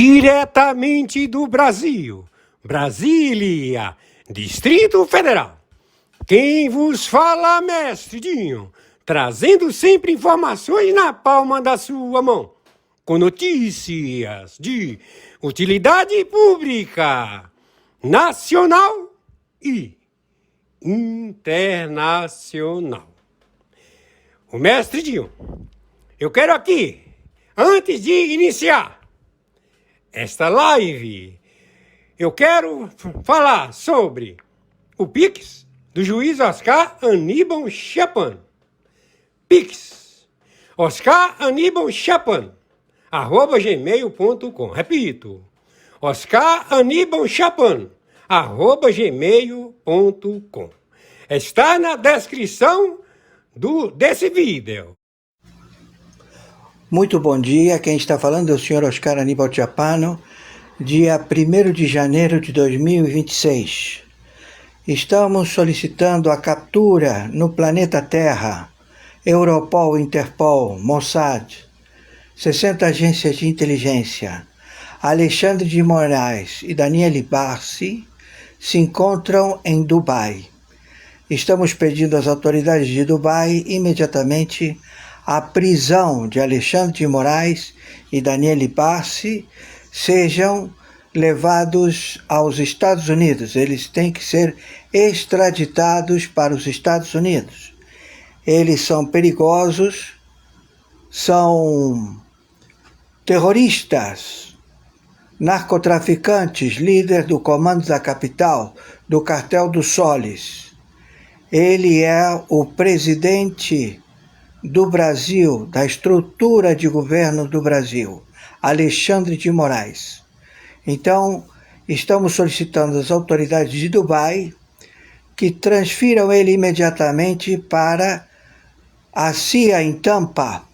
Diretamente do Brasil, Brasília, Distrito Federal. Quem vos fala, mestre Dinho, trazendo sempre informações na palma da sua mão, com notícias de utilidade pública, nacional e internacional. O mestre Dinho, eu quero aqui, antes de iniciar esta live, eu quero falar sobre o Pix do juiz Oscar Aníbal Chapan. Pix, Oscar Aníbal Chapan, @gmail.com. Repito, Oscar Aníbal Chapan, @gmail.com. Está na descrição desse vídeo. Muito bom dia, quem está falando é o senhor Oscar Aníbal Chapano, dia 1º de janeiro de 2026. Estamos solicitando a captura no planeta Terra, Europol, Interpol, Mossad, 60 agências de inteligência. Alexandre de Moraes e Daniele Barsi se encontram em Dubai. Estamos pedindo às autoridades de Dubai imediatamente a prisão de Alexandre de Moraes e Daniele Barsi sejam levados aos Estados Unidos. Eles têm que ser extraditados para os Estados Unidos. Eles são perigosos, são terroristas, narcotraficantes, líder do Comando da Capital, do Cartel dos Soles. Ele é o presidente do Brasil, da estrutura de governo do Brasil, Alexandre de Moraes. Então, estamos solicitando às autoridades de Dubai que transfiram ele imediatamente para a CIA em Tampa.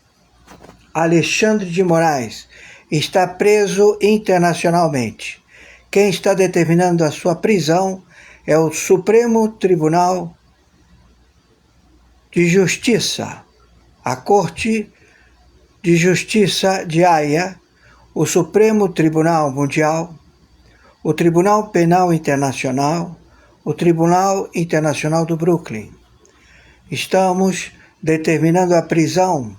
Alexandre de Moraes está preso internacionalmente. Quem está determinando a sua prisão é o Supremo Tribunal de Justiça, a Corte de Justiça de Haia, o Supremo Tribunal Mundial, o Tribunal Penal Internacional, o Tribunal Internacional do Brooklyn. Estamos determinando a prisão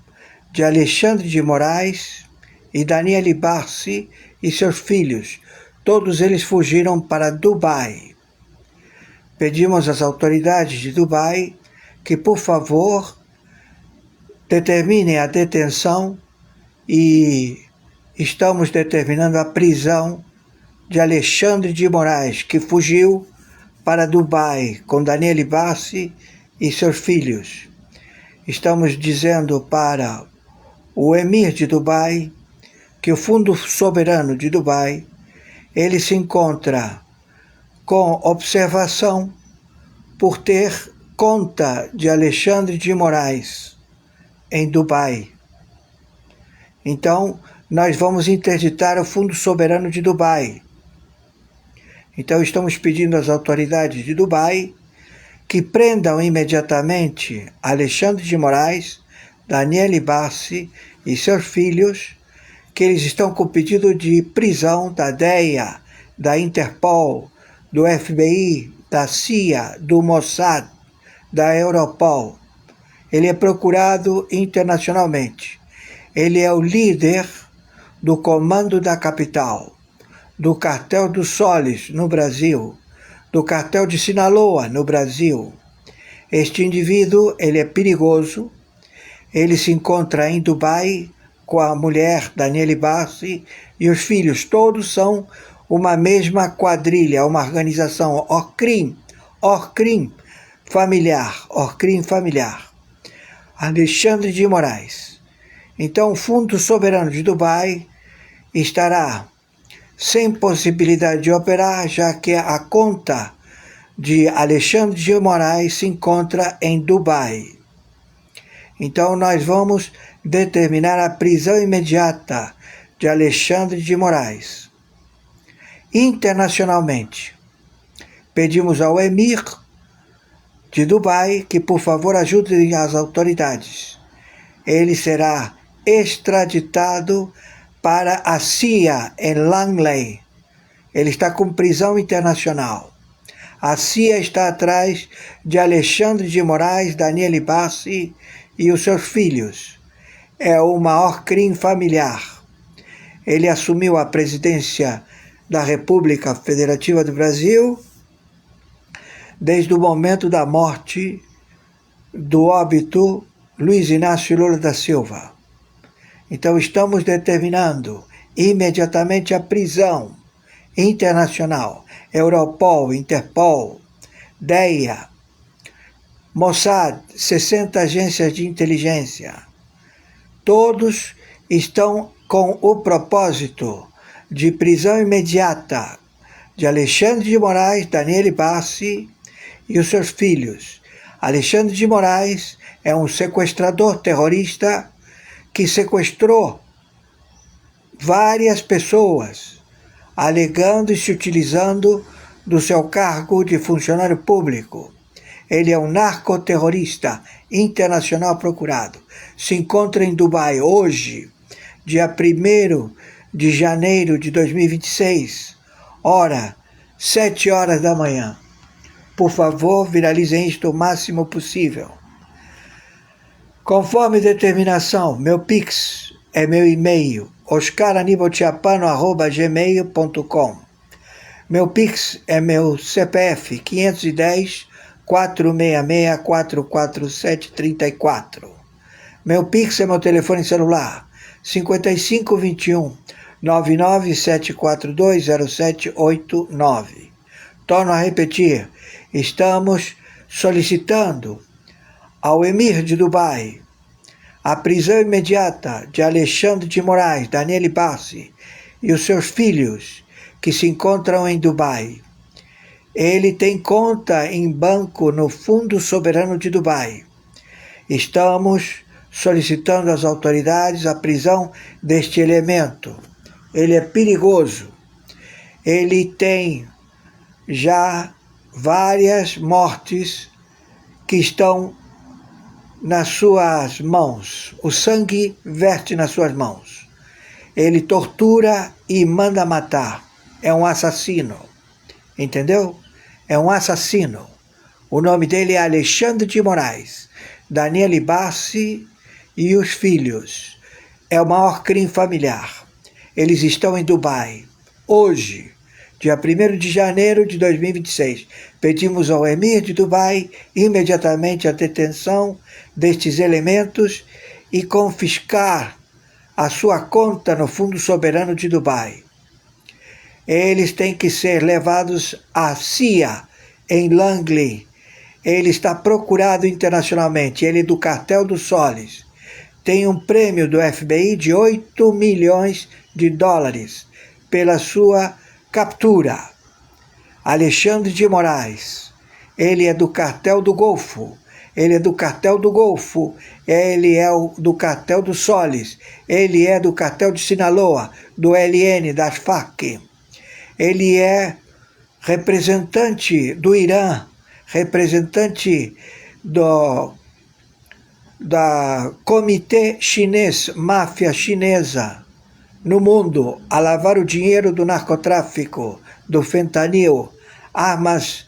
de Alexandre de Moraes e Daniele Barsi e seus filhos. Todos eles fugiram para Dubai. Pedimos às autoridades de Dubai que, por favor, determinem a detenção e estamos determinando a prisão de Alexandre de Moraes, que fugiu para Dubai com Daniele Barsi e seus filhos. Estamos dizendo para o Emir de Dubai que o Fundo Soberano de Dubai ele se encontra com observação por ter conta de Alexandre de Moraes em Dubai. Então, nós vamos interditar o Fundo Soberano de Dubai. Então, estamos pedindo às autoridades de Dubai que prendam imediatamente Alexandre de Moraes, Daniele Barsi e seus filhos, que eles estão com pedido de prisão da DEA, da Interpol, do FBI, da CIA, do Mossad, da Europol. Ele é procurado internacionalmente. Ele é o líder do Comando da Capital, do Cartel dos Soles no Brasil, do Cartel de Sinaloa no Brasil. Este indivíduo, ele é perigoso. Ele se encontra em Dubai com a mulher Daniele Barsi e os filhos. Todos são uma mesma quadrilha, uma organização Orcrim familiar, Orcrim familiar. Alexandre de Moraes. Então, o Fundo Soberano de Dubai estará sem possibilidade de operar, já que a conta de Alexandre de Moraes se encontra em Dubai. Então, nós vamos determinar a prisão imediata de Alexandre de Moraes. Internacionalmente, pedimos ao Emir de Dubai que, por favor, ajude as autoridades. Ele será extraditado para a CIA em Langley. Ele está com prisão internacional. A CIA está atrás de Alexandre de Moraes, Daniele Bassi e os seus filhos. É o maior crime familiar. Ele assumiu a presidência da República Federativa do Brasil desde o momento da morte do óbito Luiz Inácio Lula da Silva. Então estamos determinando imediatamente a prisão internacional, Europol, Interpol, DEA, Mossad, 60 agências de inteligência. Todos estão com o propósito de prisão imediata de Alexandre de Moraes, Daniele Bassi e os seus filhos. Alexandre de Moraes é um sequestrador terrorista que sequestrou várias pessoas, alegando e se utilizando do seu cargo de funcionário público. Ele é um narcoterrorista internacional procurado. Se encontra em Dubai hoje, dia 1º de janeiro de 2026, hora 7 horas da manhã. Por favor, viralizem isto o máximo possível. Conforme determinação, meu Pix é meu e-mail, oscaranibaltiapano@gmail.com. Meu Pix é meu CPF, 510-466-44734. Meu Pix é meu telefone celular, 5521-997420789. Torno a repetir, estamos solicitando ao Emir de Dubai a prisão imediata de Alexandre de Moraes, Daniele Bassi e os seus filhos que se encontram em Dubai. Ele tem conta em banco no Fundo Soberano de Dubai. Estamos solicitando às autoridades a prisão deste elemento. Ele é perigoso. Ele tem já várias mortes que estão nas suas mãos. O sangue verte nas suas mãos. Ele tortura e manda matar. É um assassino. Entendeu? É um assassino. O nome dele é Alexandre de Moraes, Daniele Bassi e os filhos. É o maior crime familiar. Eles estão em Dubai. Hoje, dia 1º de janeiro de 2026, pedimos ao Emir de Dubai imediatamente a detenção destes elementos e confiscar a sua conta no Fundo Soberano de Dubai. Eles têm que ser levados à CIA, em Langley. Ele está procurado internacionalmente, ele é do Cartel dos Soles. Tem um prêmio do FBI de 8 milhões de dólares pela sua captura. Alexandre de Moraes, ele é do Cartel do Golfo. Ele é do Cartel do Golfo, ele é do Cartel dos Soles, ele é do Cartel de Sinaloa, do LN, das Farc. Ele é representante do Irã, representante da Comitê Chinês, máfia chinesa, no mundo, a lavar o dinheiro do narcotráfico, do fentanil, armas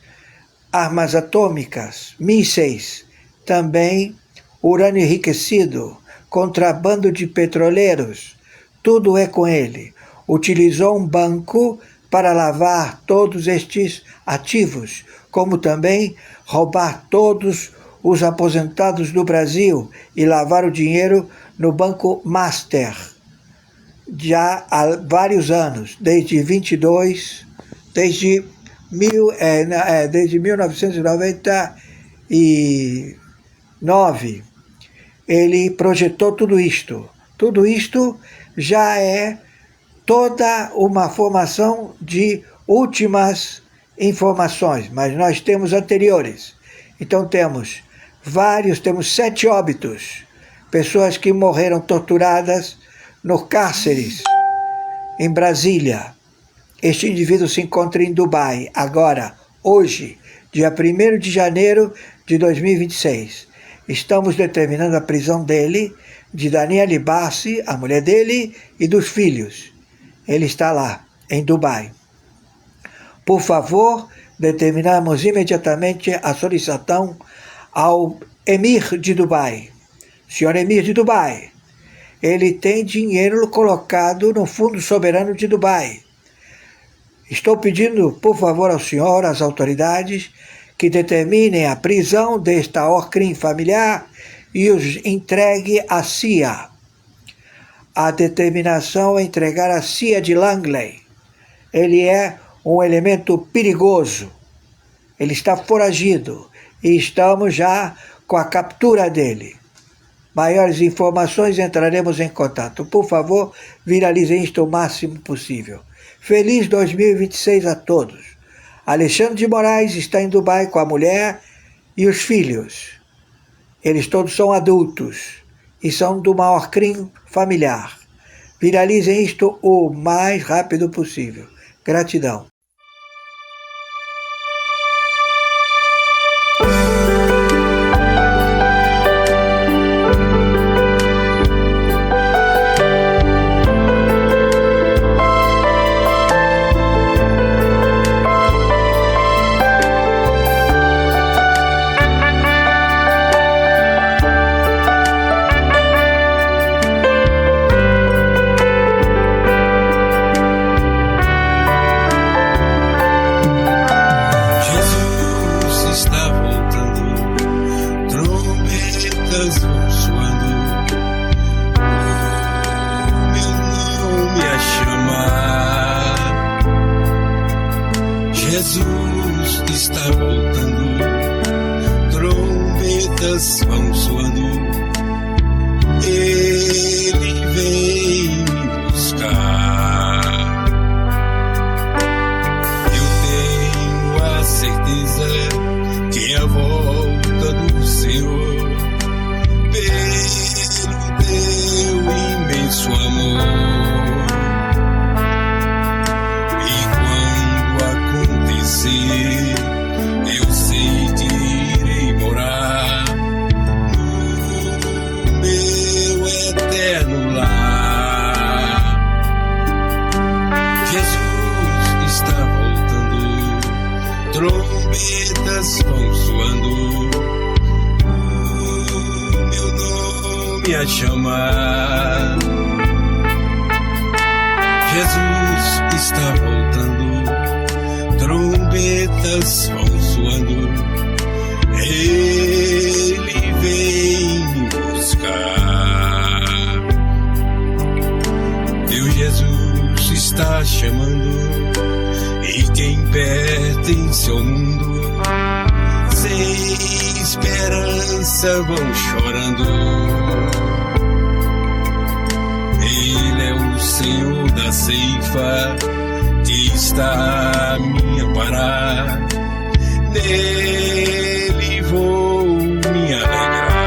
atômicas, mísseis, também urânio enriquecido, contrabando de petroleiros, tudo é com ele. Utilizou um banco para lavar todos estes ativos, como também roubar todos os aposentados do Brasil e lavar o dinheiro no Banco Master, já há vários anos, desde 1999, ele projetou tudo isto. Tudo isto já é toda uma formação de últimas informações, mas nós temos anteriores. Então temos 7 óbitos, pessoas que morreram torturadas nos cárceres em Brasília. Este indivíduo se encontra em Dubai, agora, hoje, dia 1º de janeiro de 2026. Estamos determinando a prisão dele de Daniele Bassi, a mulher dele, e dos filhos. Ele está lá, em Dubai. Por favor, determinamos imediatamente a solicitação ao Emir de Dubai. Senhor Emir de Dubai, ele tem dinheiro colocado no Fundo Soberano de Dubai. Estou pedindo, por favor, ao senhor, às autoridades, que determinem a prisão desta OCRIM familiar e os entregue à CIA. A determinação é entregar à CIA de Langley. Ele é um elemento perigoso. Ele está foragido e estamos já com a captura dele. Maiores informações entraremos em contato. Por favor, viralizem isto o máximo possível. Feliz 2026 a todos. Alexandre de Moraes está em Dubai com a mulher e os filhos. Eles todos são adultos e são do maior crime familiar. Viralizem isto o mais rápido possível. Gratidão. Jesus está voltando, trombetas vão soando, Ele vem me buscar. Eu tenho a certeza que a volta do Senhor, pelo teu imenso amor, eu sei que irei morar no meu eterno lar. Jesus está voltando, trombetas vão soando, o meu nome a chamar. Jesus está voltando, trombetas vão soando, Ele vem me buscar. Meu Jesus está chamando, e quem pertence ao mundo, sem esperança vão chorando. Ele é o Senhor da ceifa, que está a me amparar, nele vou me alegrar.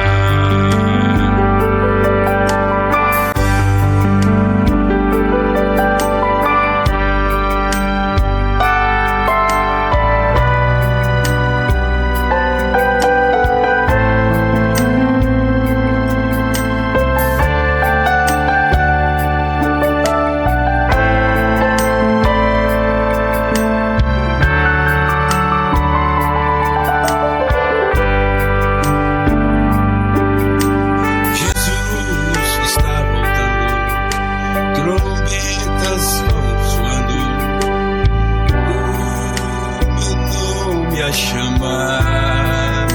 Chamar.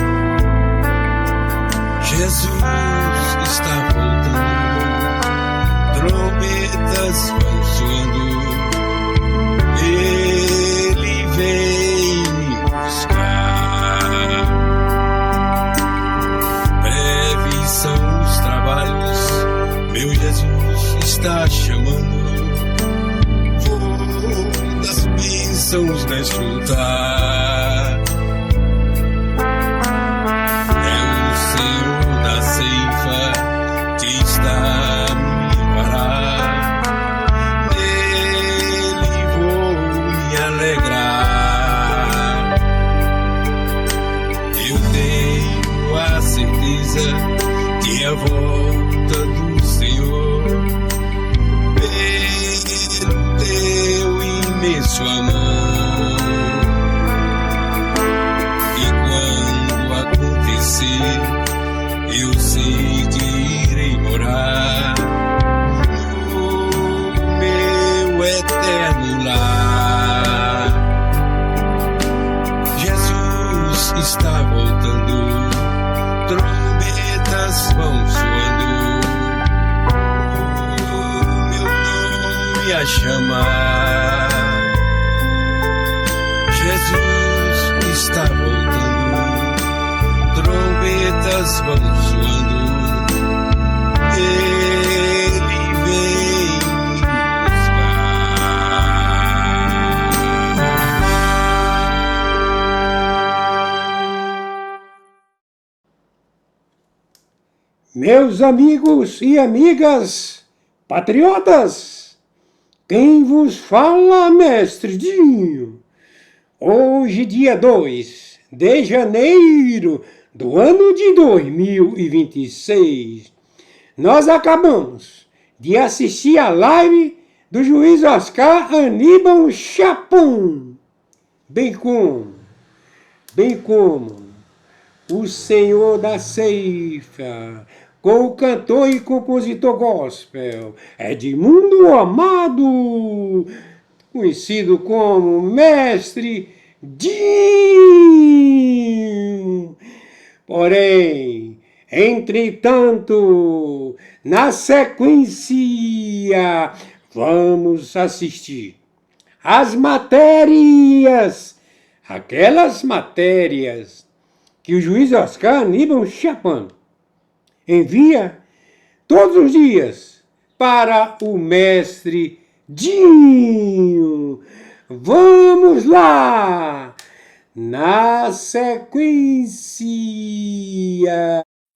Jesus está voltando, trombetas vão soando, Ele vem me buscar. Breves são os trabalhos, meu Jesus está chamando, vou das bênçãos desfrutar. Eu tenho a certeza que a volta do nosso amor. E quando acontecer, eu sei que irei morar no meu eterno lar. Jesus está voltando, trombetas vão soando, o meu nome a chamar. Jesus está voltando, trombetas vão soando, Ele vem me buscar. Meus amigos e amigas patriotas, quem vos fala, mestre Dinho? Hoje, dia 2 de janeiro do ano de 2026, nós acabamos de assistir a live do juiz Oscar Aníbal Chapon, bem como o Senhor da Ceifa, com o cantor e compositor gospel Edmundo Amado, conhecido como Mestre Dinho. Porém, entretanto, na sequência, vamos assistir às matérias, aquelas matérias que o juiz Oscar Aníbal Chapon envia todos os dias para o mestre Dinho. Vamos lá! Na sequência.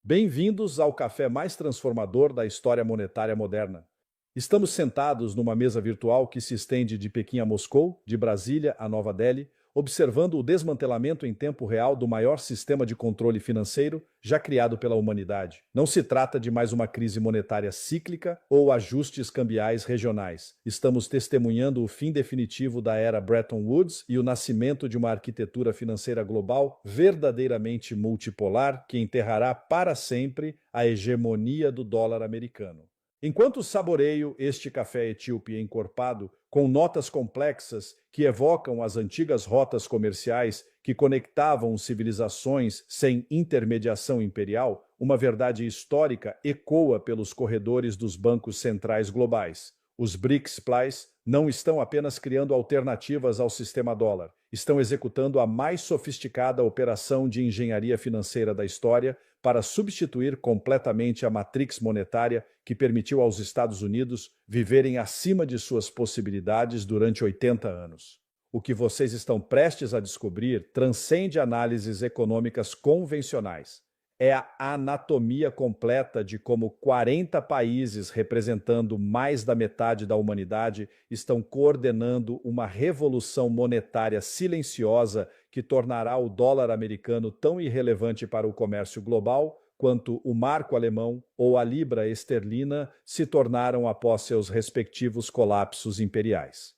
Bem-vindos ao café mais transformador da história monetária moderna. Estamos sentados numa mesa virtual que se estende de Pequim a Moscou, de Brasília a Nova Delhi, observando o desmantelamento em tempo real do maior sistema de controle financeiro já criado pela humanidade. Não se trata de mais uma crise monetária cíclica ou ajustes cambiais regionais. Estamos testemunhando o fim definitivo da era Bretton Woods e o nascimento de uma arquitetura financeira global verdadeiramente multipolar que enterrará para sempre a hegemonia do dólar americano. Enquanto saboreio este café etíope encorpado, com notas complexas que evocam as antigas rotas comerciais que conectavam civilizações sem intermediação imperial, uma verdade histórica ecoa pelos corredores dos bancos centrais globais. Os BRICS não estão apenas criando alternativas ao sistema dólar, estão executando a mais sofisticada operação de engenharia financeira da história para substituir completamente a matrix monetária que permitiu aos Estados Unidos viverem acima de suas possibilidades durante 80 anos. O que vocês estão prestes a descobrir transcende análises econômicas convencionais. É a anatomia completa de como 40 países, representando mais da metade da humanidade, estão coordenando uma revolução monetária silenciosa que tornará o dólar americano tão irrelevante para o comércio global quanto o marco alemão ou a libra esterlina se tornaram após seus respectivos colapsos imperiais.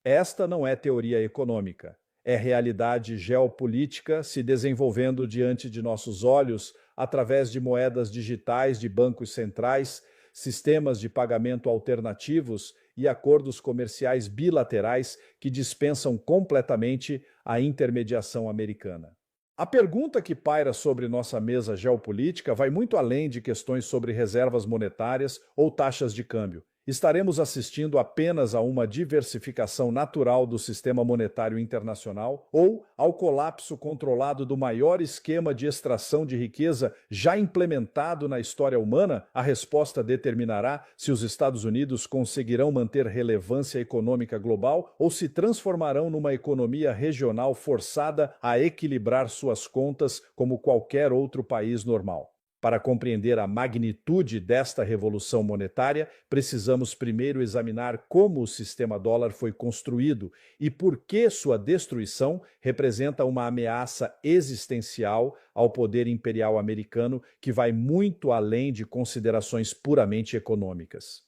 Esta não é teoria econômica. É realidade geopolítica se desenvolvendo diante de nossos olhos através de moedas digitais de bancos centrais, sistemas de pagamento alternativos e acordos comerciais bilaterais que dispensam completamente a intermediação americana. A pergunta que paira sobre nossa mesa geopolítica vai muito além de questões sobre reservas monetárias ou taxas de câmbio. Estaremos assistindo apenas a uma diversificação natural do sistema monetário internacional ou ao colapso controlado do maior esquema de extração de riqueza já implementado na história humana? A resposta determinará se os Estados Unidos conseguirão manter relevância econômica global ou se transformarão numa economia regional forçada a equilibrar suas contas como qualquer outro país normal. Para compreender a magnitude desta revolução monetária, precisamos primeiro examinar como o sistema dólar foi construído e por que sua destruição representa uma ameaça existencial ao poder imperial americano que vai muito além de considerações puramente econômicas.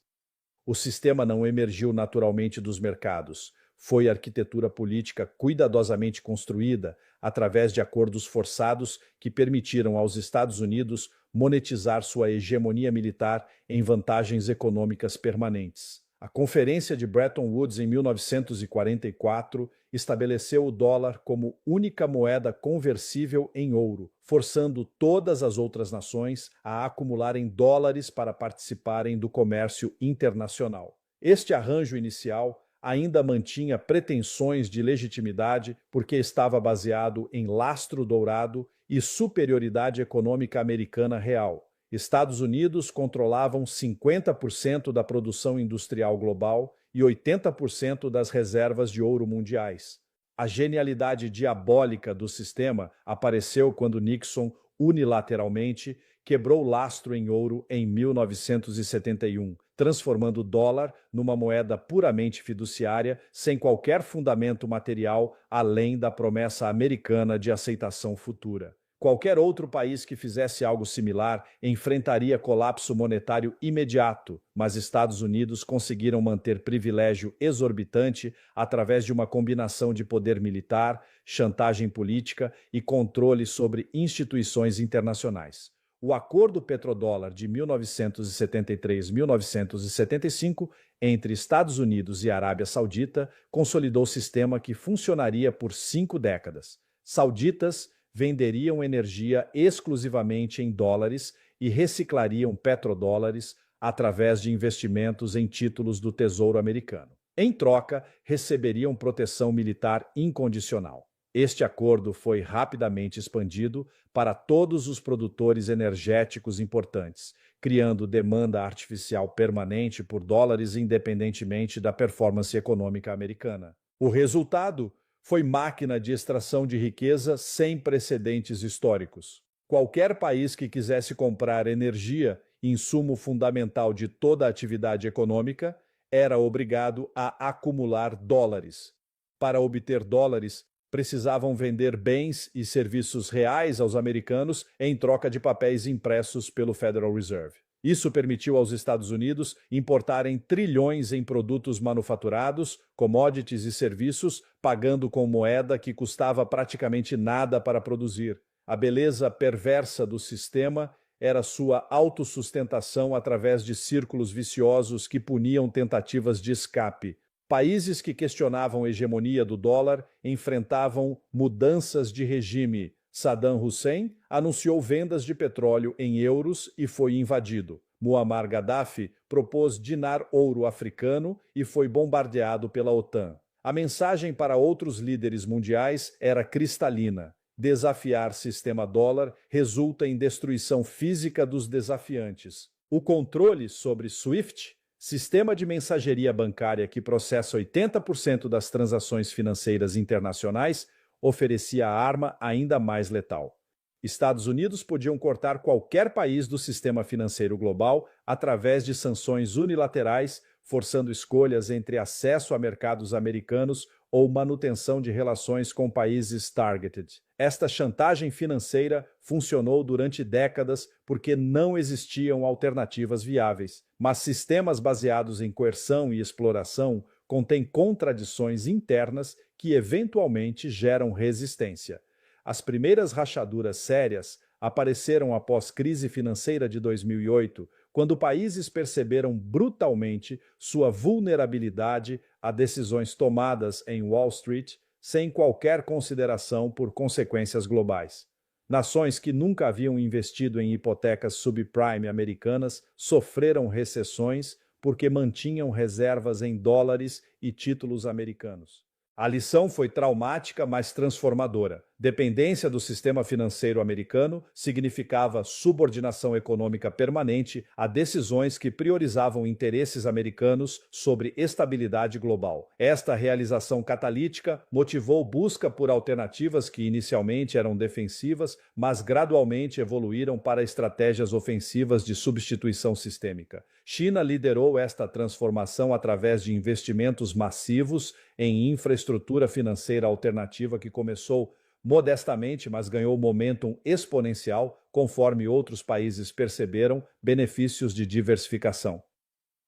O sistema não emergiu naturalmente dos mercados. foi arquitetura política cuidadosamente construída através de acordos forçados que permitiram aos Estados Unidos monetizar sua hegemonia militar em vantagens econômicas permanentes. A Conferência de Bretton Woods, em 1944, estabeleceu o dólar como única moeda conversível em ouro, forçando todas as outras nações a acumularem dólares para participarem do comércio internacional. Este arranjo inicial ainda mantinha pretensões de legitimidade porque estava baseado em lastro dourado e superioridade econômica americana real. Estados Unidos controlavam 50% da produção industrial global e 80% das reservas de ouro mundiais. A genialidade diabólica do sistema apareceu quando Nixon, unilateralmente, quebrou o lastro em ouro em 1971, transformando o dólar numa moeda puramente fiduciária, sem qualquer fundamento material, além da promessa americana de aceitação futura. Qualquer outro país que fizesse algo similar enfrentaria colapso monetário imediato, mas Estados Unidos conseguiram manter privilégio exorbitante através de uma combinação de poder militar, chantagem política e controle sobre instituições internacionais. O Acordo Petrodólar de 1973-1975 entre Estados Unidos e Arábia Saudita consolidou o sistema que funcionaria por 5 décadas. Sauditas venderiam energia exclusivamente em dólares e reciclariam petrodólares através de investimentos em títulos do Tesouro Americano. Em troca, receberiam proteção militar incondicional. Este acordo foi rapidamente expandido para todos os produtores energéticos importantes, criando demanda artificial permanente por dólares independentemente da performance econômica americana. O resultado foi máquina de extração de riqueza sem precedentes históricos. Qualquer país que quisesse comprar energia, insumo fundamental de toda a atividade econômica, era obrigado a acumular dólares. Para obter dólares, precisavam vender bens e serviços reais aos americanos em troca de papéis impressos pelo Federal Reserve. Isso permitiu aos Estados Unidos importarem trilhões em produtos manufaturados, commodities e serviços, pagando com moeda que custava praticamente nada para produzir. A beleza perversa do sistema era sua autossustentação através de círculos viciosos que puniam tentativas de escape. Países que questionavam a hegemonia do dólar enfrentavam mudanças de regime. Saddam Hussein anunciou vendas de petróleo em euros e foi invadido. Muammar Gaddafi propôs dinar ouro africano e foi bombardeado pela OTAN. A mensagem para outros líderes mundiais era cristalina: desafiar sistema dólar resulta em destruição física dos desafiantes. O controle sobre SWIFT, sistema de mensageria bancária que processa 80% das transações financeiras internacionais, oferecia a arma ainda mais letal. Estados Unidos podiam cortar qualquer país do sistema financeiro global através de sanções unilaterais, forçando escolhas entre acesso a mercados americanos ou manutenção de relações com países targeted. Esta chantagem financeira funcionou durante décadas porque não existiam alternativas viáveis, mas sistemas baseados em coerção e exploração contêm contradições internas que eventualmente geram resistência. As primeiras rachaduras sérias apareceram após a crise financeira de 2008, quando países perceberam brutalmente sua vulnerabilidade a decisões tomadas em Wall Street sem qualquer consideração por consequências globais. Nações que nunca haviam investido em hipotecas subprime americanas sofreram recessões porque mantinham reservas em dólares e títulos americanos. A lição foi traumática, mas transformadora. Dependência do sistema financeiro americano significava subordinação econômica permanente a decisões que priorizavam interesses americanos sobre estabilidade global. Esta realização catalítica motivou busca por alternativas que inicialmente eram defensivas, mas gradualmente evoluíram para estratégias ofensivas de substituição sistêmica. China liderou esta transformação através de investimentos massivos em infraestrutura financeira alternativa que começou modestamente, mas ganhou momentum exponencial conforme outros países perceberam benefícios de diversificação.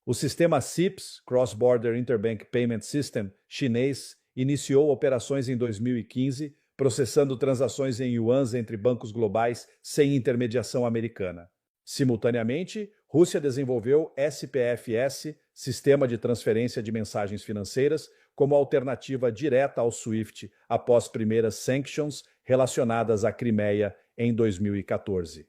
O sistema CIPS, Cross-Border Interbank Payment System, chinês, iniciou operações em 2015, processando transações em yuans entre bancos globais sem intermediação americana. Simultaneamente, Rússia desenvolveu SPFS, Sistema de Transferência de Mensagens Financeiras, como alternativa direta ao SWIFT após primeiras sanctions relacionadas à Crimeia em 2014.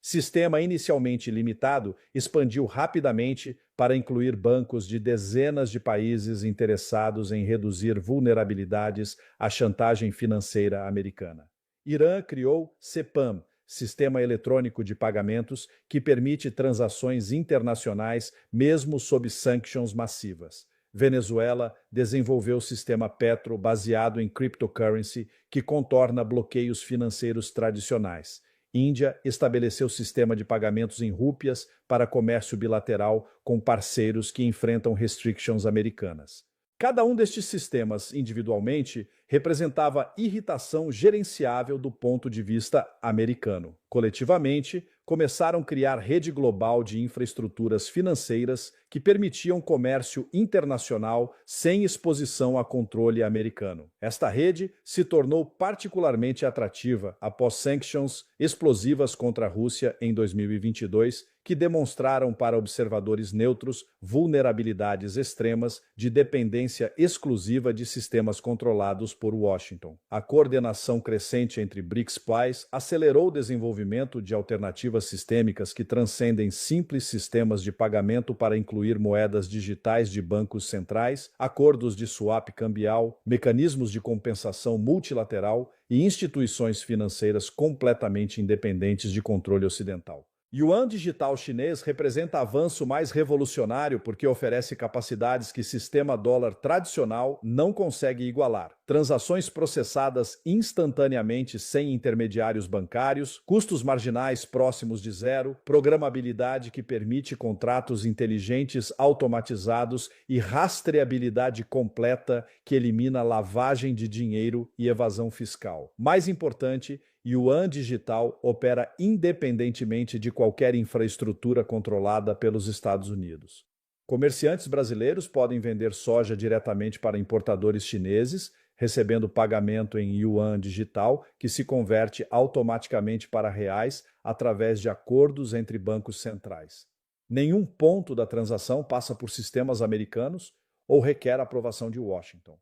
Sistema inicialmente limitado, expandiu rapidamente para incluir bancos de dezenas de países interessados em reduzir vulnerabilidades à chantagem financeira americana. Irã criou CEPAM, Sistema Eletrônico de Pagamentos, que permite transações internacionais mesmo sob sanctions massivas. Venezuela desenvolveu o sistema Petro baseado em cryptocurrency, que contorna bloqueios financeiros tradicionais. Índia estabeleceu sistema de pagamentos em rúpias para comércio bilateral com parceiros que enfrentam restrictions americanas. Cada um destes sistemas, individualmente, representava irritação gerenciável do ponto de vista americano. Coletivamente, começaram a criar rede global de infraestruturas financeiras que permitiam comércio internacional sem exposição a controle americano. Esta rede se tornou particularmente atrativa após sanctions explosivas contra a Rússia em 2022, que demonstraram para observadores neutros vulnerabilidades extremas de dependência exclusiva de sistemas controlados por Washington. A coordenação crescente entre BRICS Plus acelerou o desenvolvimento de alternativas sistêmicas que transcendem simples sistemas de pagamento para incluir moedas digitais de bancos centrais, acordos de swap cambial, mecanismos de compensação multilateral e instituições financeiras completamente independentes de controle ocidental. Yuan digital chinês representa avanço mais revolucionário porque oferece capacidades que sistema dólar tradicional não consegue igualar. Transações processadas instantaneamente sem intermediários bancários, custos marginais próximos de zero, programabilidade que permite contratos inteligentes automatizados e rastreabilidade completa que elimina lavagem de dinheiro e evasão fiscal. Mais importante, Yuan digital opera independentemente de qualquer infraestrutura controlada pelos Estados Unidos. Comerciantes brasileiros podem vender soja diretamente para importadores chineses, recebendo pagamento em Yuan digital, que se converte automaticamente para reais através de acordos entre bancos centrais. Nenhum ponto da transação passa por sistemas americanos ou requer aprovação de Washington.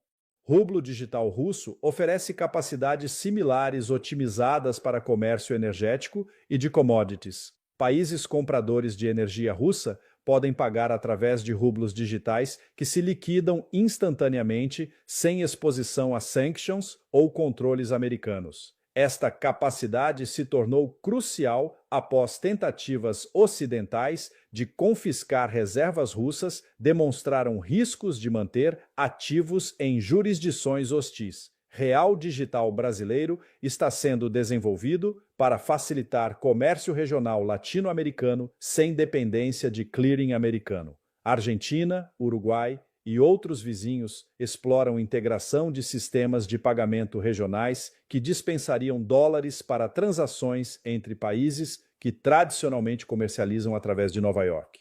Rublo digital russo oferece capacidades similares otimizadas para comércio energético e de commodities. Países compradores de energia russa podem pagar através de rublos digitais que se liquidam instantaneamente sem exposição a sanctions ou controles americanos. Esta capacidade se tornou crucial após tentativas ocidentais de confiscar reservas russas demonstraram riscos de manter ativos em jurisdições hostis. Real digital brasileiro está sendo desenvolvido para facilitar comércio regional latino-americano sem dependência de clearing americano. Argentina, Uruguai e outros vizinhos exploram integração de sistemas de pagamento regionais que dispensariam dólares para transações entre países que tradicionalmente comercializam através de Nova York.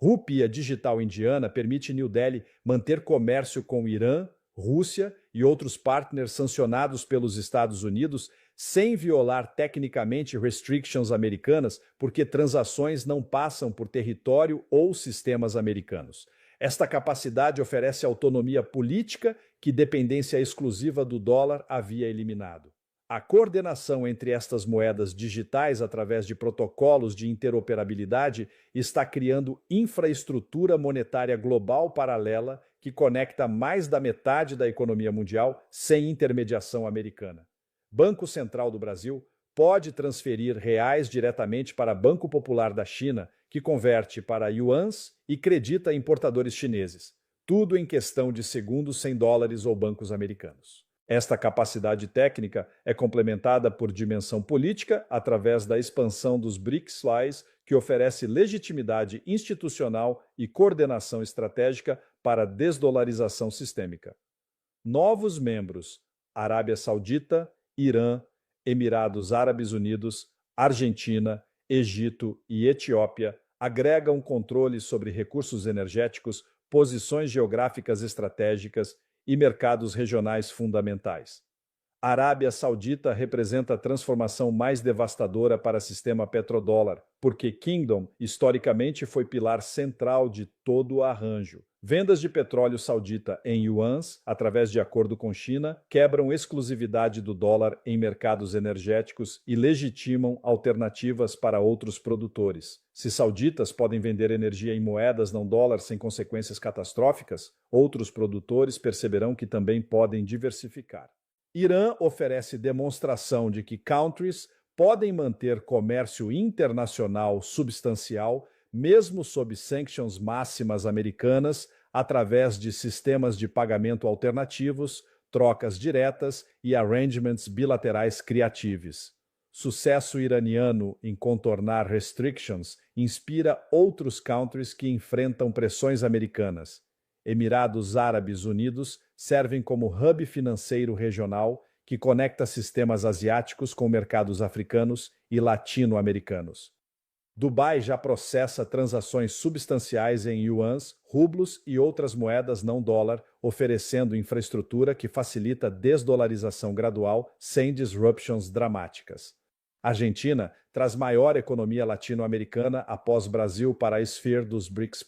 Rúpia digital indiana permite New Delhi manter comércio com Irã, Rússia e outros partners sancionados pelos Estados Unidos sem violar tecnicamente restrictions americanas, porque transações não passam por território ou sistemas americanos. Esta capacidade oferece autonomia política que dependência exclusiva do dólar havia eliminado. A coordenação entre estas moedas digitais através de protocolos de interoperabilidade está criando infraestrutura monetária global paralela que conecta mais da metade da economia mundial sem intermediação americana. Banco Central do Brasil pode transferir reais diretamente para Banco Popular da China, que converte para yuans e credita importadores chineses. Tudo em questão de segundos sem dólares ou bancos americanos. Esta capacidade técnica é complementada por dimensão política através da expansão dos BRICS Plus, que oferece legitimidade institucional e coordenação estratégica para desdolarização sistêmica. Novos membros: Arábia Saudita, Irã, Emirados Árabes Unidos, Argentina, Egito e Etiópia agregam controle sobre recursos energéticos, posições geográficas estratégicas e mercados regionais fundamentais. A Arábia Saudita representa a transformação mais devastadora para o sistema petrodólar, porque Kingdom historicamente foi pilar central de todo o arranjo. Vendas de petróleo saudita em yuans, através de acordo com China, quebram exclusividade do dólar em mercados energéticos e legitimam alternativas para outros produtores. Se sauditas podem vender energia em moedas não dólar sem consequências catastróficas, outros produtores perceberão que também podem diversificar. Irã oferece demonstração de que countries podem manter comércio internacional substancial, mesmo sob sanctions máximas americanas, através de sistemas de pagamento alternativos, trocas diretas e arrangements bilaterais criativos. Sucesso iraniano em contornar restrictions inspira outros countries que enfrentam pressões americanas. Emirados Árabes Unidos servem como hub financeiro regional que conecta sistemas asiáticos com mercados africanos e latino-americanos. Dubai já processa transações substanciais em yuans, rublos e outras moedas não dólar, oferecendo infraestrutura que facilita a desdolarização gradual sem disruptions dramáticas. A Argentina traz maior economia latino-americana após Brasil para a esfera dos BRICS+,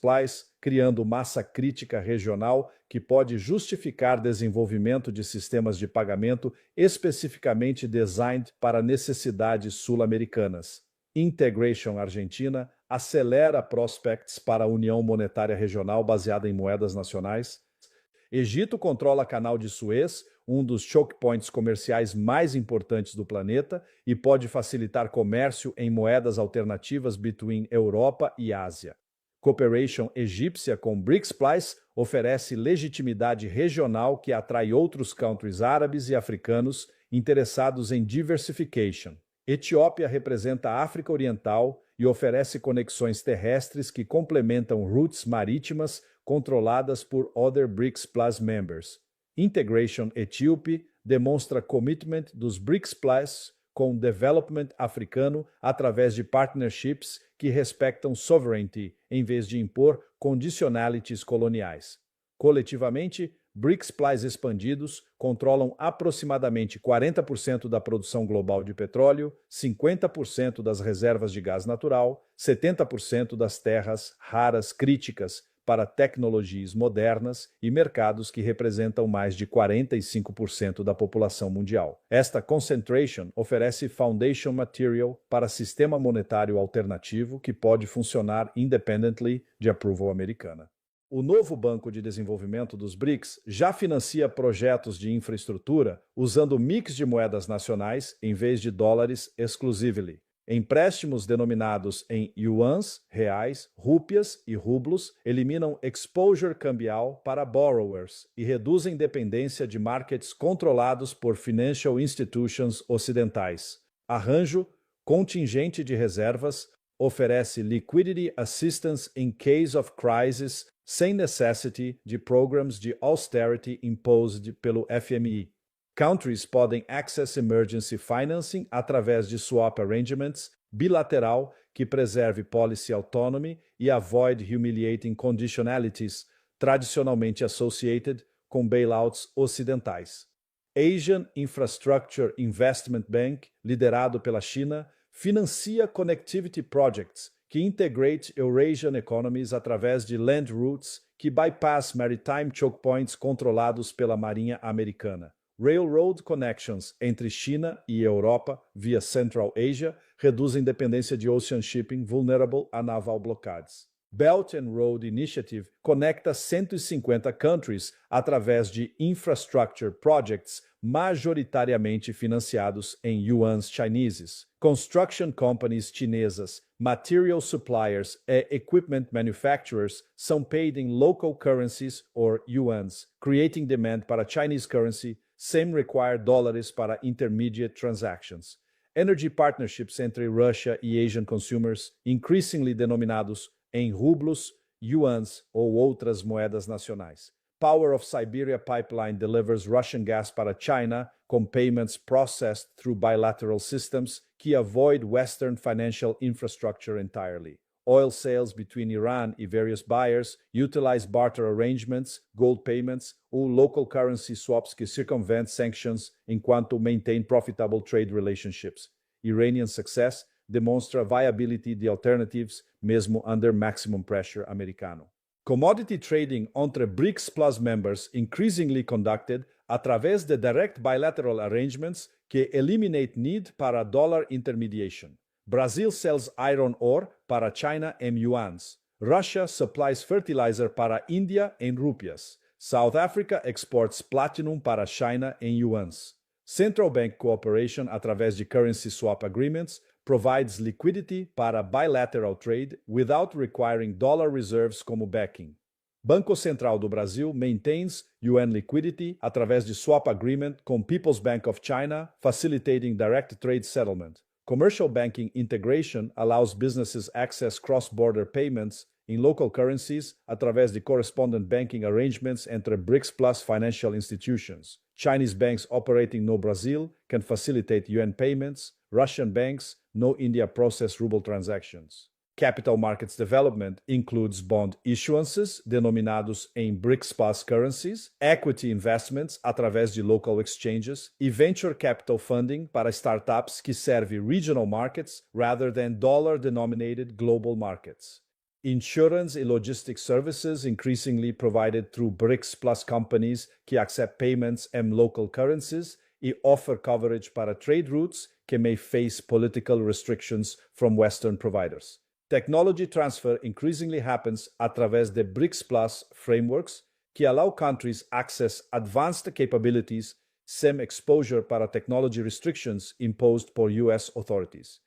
criando massa crítica regional que pode justificar desenvolvimento de sistemas de pagamento especificamente designed para necessidades sul-americanas. Integration Argentina acelera prospects para a União Monetária Regional baseada em moedas nacionais. Egito controla Canal de Suez, um dos choke points comerciais mais importantes do planeta, e pode facilitar comércio em moedas alternativas between Europa e Ásia. Cooperation egípcia com BRICS+ oferece legitimidade regional que atrai outros countries árabes e africanos interessados em diversification. Etiópia representa a África Oriental e oferece conexões terrestres que complementam routes marítimas controladas por other BRICS+ members. Integration Etíope demonstra commitment dos BRICS+ com o development africano através de partnerships que respectam sovereignty em vez de impor conditionalities coloniais. Coletivamente, BRICS+ expandidos controlam aproximadamente 40% da produção global de petróleo, 50% das reservas de gás natural, 70% das terras raras críticas para tecnologias modernas e mercados que representam mais de 45% da população mundial. Esta concentration oferece foundation material para sistema monetário alternativo que pode funcionar independently de approval americana. O novo Banco de Desenvolvimento dos BRICS já financia projetos de infraestrutura usando mix de moedas nacionais em vez de dólares exclusively. Empréstimos denominados em yuans, reais, rúpias e rublos eliminam exposure cambial para borrowers e reduzem dependência de markets controlados por financial institutions ocidentais. Arranjo contingente de reservas oferece liquidity assistance in case of crisis sem necessity de programs de austerity imposed pelo FMI. Countries podem access emergency financing através de swap arrangements bilateral que preserve policy autonomy e avoid humiliating conditionalities tradicionalmente associated com bailouts ocidentais. Asian Infrastructure Investment Bank, liderado pela China, financia connectivity projects que integrate Eurasian economies através de land routes que bypass maritime choke points controlados pela Marinha Americana. Railroad connections entre China e Europa via Central Asia reduzem dependência de ocean shipping vulnerable a naval blockades. Belt and Road Initiative conecta 150 countries através de infrastructure projects majoritariamente financiados em yuans chineses. Construction companies chinesas, material suppliers e equipment manufacturers são paid in local currencies or yuans, creating demand para Chinese currency sem require dólares para intermediate transactions. Energy partnerships entre Russia e Asian consumers, increasingly denominados em rublos, yuans ou outras moedas nacionais. Power of Siberia Pipeline delivers Russian gas para China com payments processed through bilateral systems que avoid Western financial infrastructure entirely. oil sales between Iran e various buyers, utilize barter arrangements, gold payments ou local currency swaps que circumvent sanctions enquanto maintain profitable trade relationships. Iranian success demonstra viability de alternatives mesmo under maximum pressure americano. Commodity trading entre BRICS Plus members increasingly conducted através de direct bilateral arrangements que eliminate need para dollar intermediation. Brazil sells iron ore para China em yuans. Russia supplies fertilizer para India em rupias. South Africa exports platinum para China em yuans. Central bank cooperation através de currency swap agreements provides liquidity para bilateral trade without requiring dollar reserves como backing. Banco Central do Brasil maintains yuan liquidity através de swap agreement com People's Bank of China, facilitating direct trade settlement. Commercial banking integration allows businesses access cross-border payments em local currencies através de correspondent banking arrangements entre BRICS Plus financial institutions. Chinese banks operating no Brazil can facilitate yuan payments. Russian banks no India process ruble transactions. Capital markets development includes bond issuances denominados em BRICS Plus currencies, equity investments através de local exchanges e venture capital funding para startups que servem regional markets rather than dollar-denominated global markets. Insurance and logistics services increasingly provided through BRICS Plus companies que accept payments in local currencies e offer coverage para trade routes que may face political restrictions from Western providers. Technology transfer increasingly happens através de BRICS Plus frameworks que allow countries access advanced capabilities sem exposure para technology restrictions imposed por US authorities.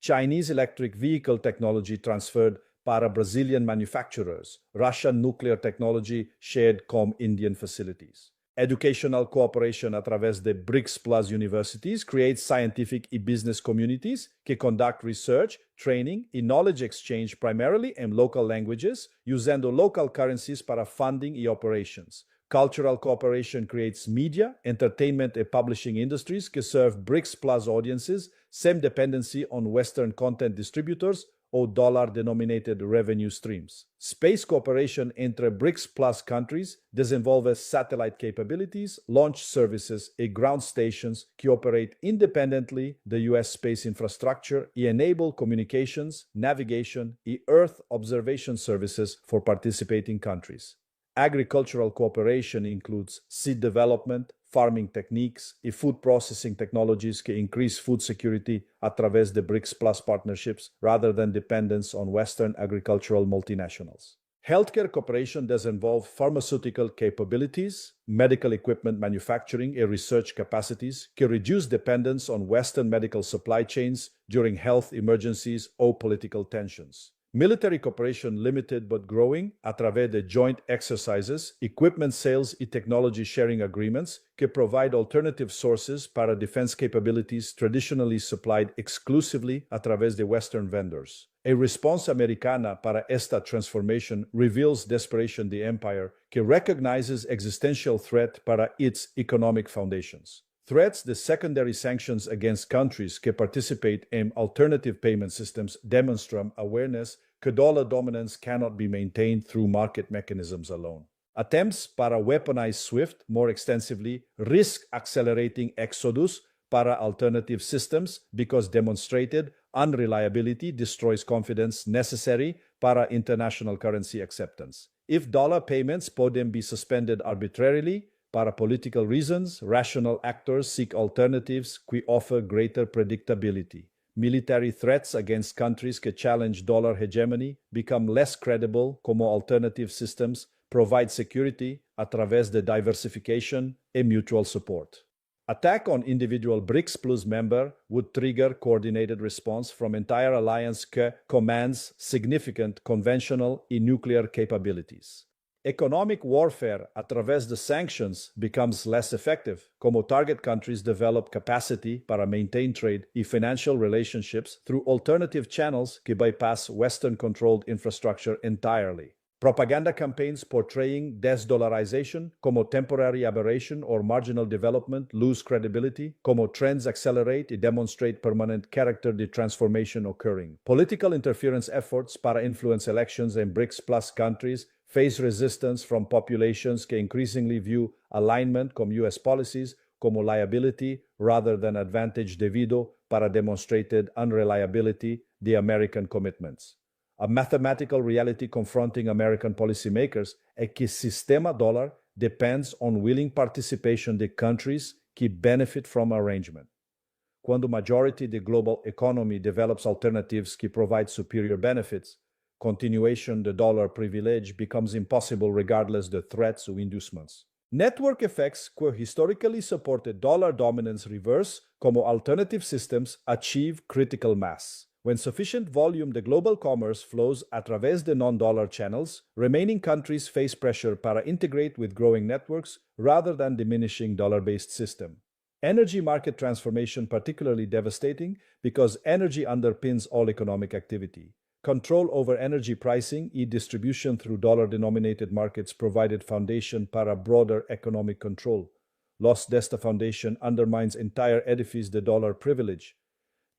Chinese electric vehicle technology transferred para Brazilian manufacturers, Russian nuclear technology shared com Indian facilities. Educational cooperation através de BRICS Plus universities creates scientific e business communities que conduct research, training e knowledge exchange primarily in local languages, usando local currencies para funding e operations. Cultural cooperation creates media, entertainment and publishing industries que serve BRICS Plus audiences sem dependency on Western content distributors ou dollar-denominated revenue streams. Space cooperation entre BRICS Plus countries desenvolve satellite capabilities, launch services e ground stations que operate independently the US space infrastructure e enable communications, navigation e Earth observation services for participating countries. Agricultural cooperation includes seed development, farming techniques e food processing technologies que increase food security através de BRICS Plus partnerships rather than dependence on Western agricultural multinationals. Healthcare cooperation desenvolve pharmaceutical capabilities, medical equipment manufacturing and research capacities que reduce dependence on Western medical supply chains during health emergencies or political tensions. Military cooperation limited but growing através de joint exercises, equipment sales e technology sharing agreements que provide alternative sources para defense capabilities traditionally supplied exclusively através de Western vendors. A response americana para esta transformation reveals desperation the empire que recognizes existential threat para its economic foundations. Threats de secondary sanctions against countries que participate in alternative payment systems demonstrate awareness que dollar dominance cannot be maintained through market mechanisms alone. Attempts para weaponize SWIFT more extensively risk accelerating exodus para alternative systems because demonstrated unreliability destroys confidence necessary para international currency acceptance. If dollar payments podem be suspended arbitrarily, para political reasons, rational actors seek alternatives que offer greater predictability. Military threats against countries que challenge dollar hegemony become less credible como alternative systems provide security através de diversification e mutual support. Attack on individual BRICS Plus member would trigger coordinated response from entire alliance que commands significant conventional and nuclear capabilities. Economic warfare através de sanctions becomes less effective, como target countries develop capacity para maintain trade e financial relationships through alternative channels que bypass Western-controlled infrastructure entirely. Propaganda campaigns portraying desdollarization como temporary aberration or marginal development lose credibility, como trends accelerate e demonstrate permanent character de transformation occurring. Political interference efforts para influence elections in BRICS Plus countries face resistance from populations que increasingly view alignment com US policies como liability rather than advantage devido para demonstrated unreliability de American commitments. A mathematical reality confronting American policymakers é que sistema dólar depends on willing participation de countries que benefit from arrangement. Quando majority the global economy develops alternatives que provide superior benefits, continuation the dollar privilege becomes impossible regardless the threats or inducements. Network effects que historically supported dollar dominance reverse como alternative systems achieve critical mass. When sufficient volume de global commerce flows através de non-dollar channels, remaining countries face pressure para integrate with growing networks rather than diminishing dollar-based system. Energy market transformation particularly devastating because energy underpins all economic activity. Control over energy pricing e distribution through dollar-denominated markets provided foundation para broader economic control. Loss desta foundation undermines entire edifice de dollar privilege.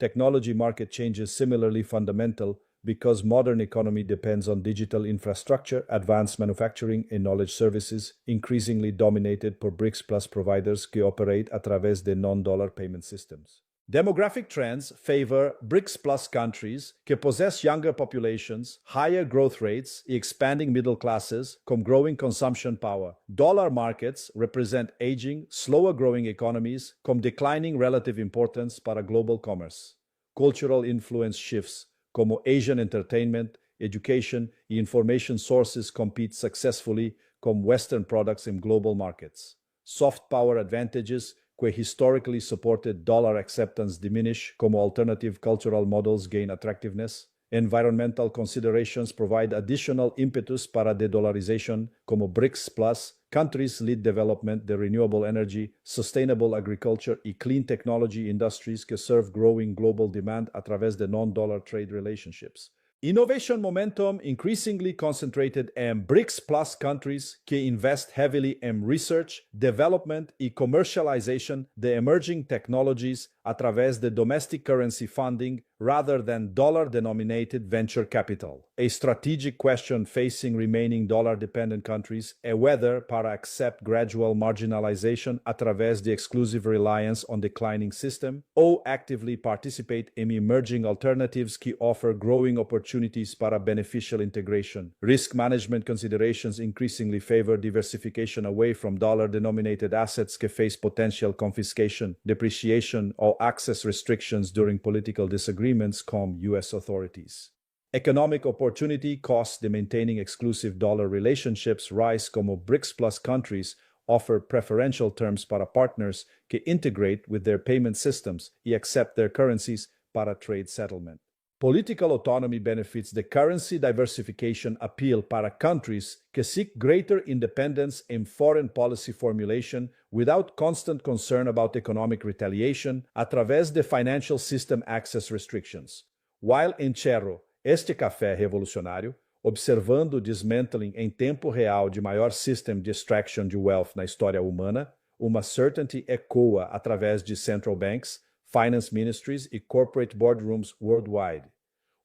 Technology market changes similarly fundamental because modern economy depends on digital infrastructure, advanced manufacturing and knowledge services, increasingly dominated por BRICS Plus providers que operate através de non-dollar payment systems. Demographic trends favor BRICS Plus countries que possess younger populations, higher growth rates e expanding middle classes com growing consumption power. Dollar markets represent aging, slower growing economies com declining relative importance para global commerce. Cultural influence shifts, como Asian entertainment, education e information sources compete successfully com Western products in global markets. Soft power advantages que historically supported dollar acceptance diminish como alternative cultural models gain attractiveness. Environmental considerations provide additional impetus para de-dollarization como BRICS Plus, countries lead development de renewable energy, sustainable agriculture e clean technology industries que serve growing global demand através de non-dollar trade relationships. Innovation momentum increasingly concentrated in BRICS Plus countries que invest heavily in research, development e commercialization de emerging technologies através de domestic currency funding rather than dollar-denominated venture capital. A strategic question facing remaining dollar-dependent countries é whether para accept gradual marginalization através de exclusive reliance on declining system ou actively participate in emerging alternatives que offer growing opportunities para beneficial integration. Risk management considerations increasingly favor diversification away from dollar-denominated assets que face potential confiscation, depreciation, or access restrictions during political disagreements com U.S. authorities. Economic opportunity costs de maintaining exclusive dollar relationships rise como BRICS Plus countries offer preferential terms para partners que integrate with their payment systems e accept their currencies para trade settlement. Political autonomy benefits the currency diversification appeal para countries que seek greater independence in foreign policy formulation without constant concern about economic retaliation através de financial system access restrictions. While encerro este café revolucionário, observando o dismantling em tempo real de maior system de extraction de wealth na história humana, uma certainty ecoa através de central banks, finance ministries e corporate boardrooms worldwide.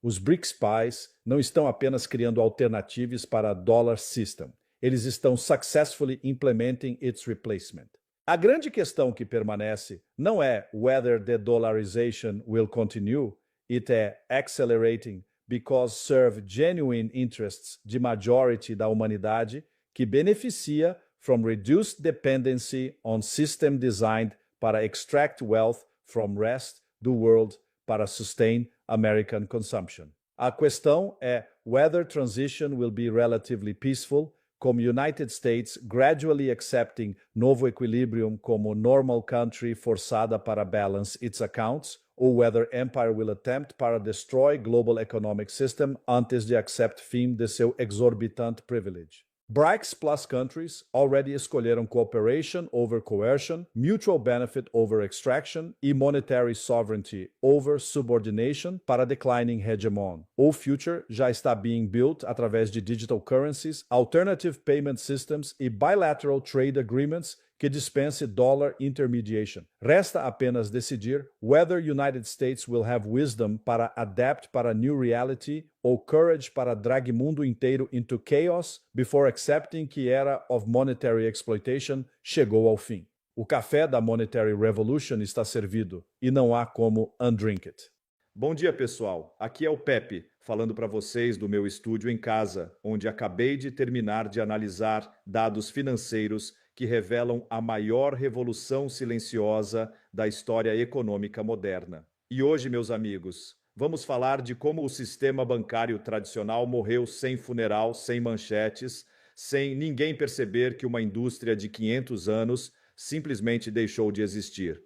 Os BRICS pais não estão apenas criando alternativas para a dollar system, eles estão successfully implementing its replacement. A grande questão que permanece não é whether the dollarization will continue, it é accelerating because serve genuine interests de majority da humanidade que beneficia from reduced dependency on system designed para extract wealth from rest do world para sustain American consumption. A questão é whether transition will be relatively peaceful, como United States gradually accepting novo equilibrium como normal country forçada para balance its accounts, ou whether empire will attempt para destroy global economic system antes de accept fim de seu exorbitante privilege. BRICS Plus countries already escolheram cooperation over coercion, mutual benefit over extraction e monetary sovereignty over subordination para declining hegemon. O future já está being built através de digital currencies, alternative payment systems e bilateral trade agreements que dispense dollar intermediation. Resta apenas decidir whether United States will have wisdom para adapt para new reality ou courage para drag mundo inteiro into chaos before accepting que era of monetary exploitation chegou ao fim. O café da Monetary Revolution está servido e não há como undrink it. Bom dia, pessoal. Aqui é o Pepe, falando para vocês do meu estúdio em casa, onde acabei de terminar de analisar dados financeiros que revelam a maior revolução silenciosa da história econômica moderna. E hoje, meus amigos, vamos falar de como o sistema bancário tradicional morreu sem funeral, sem manchetes, sem ninguém perceber que uma indústria de 500 anos simplesmente deixou de existir.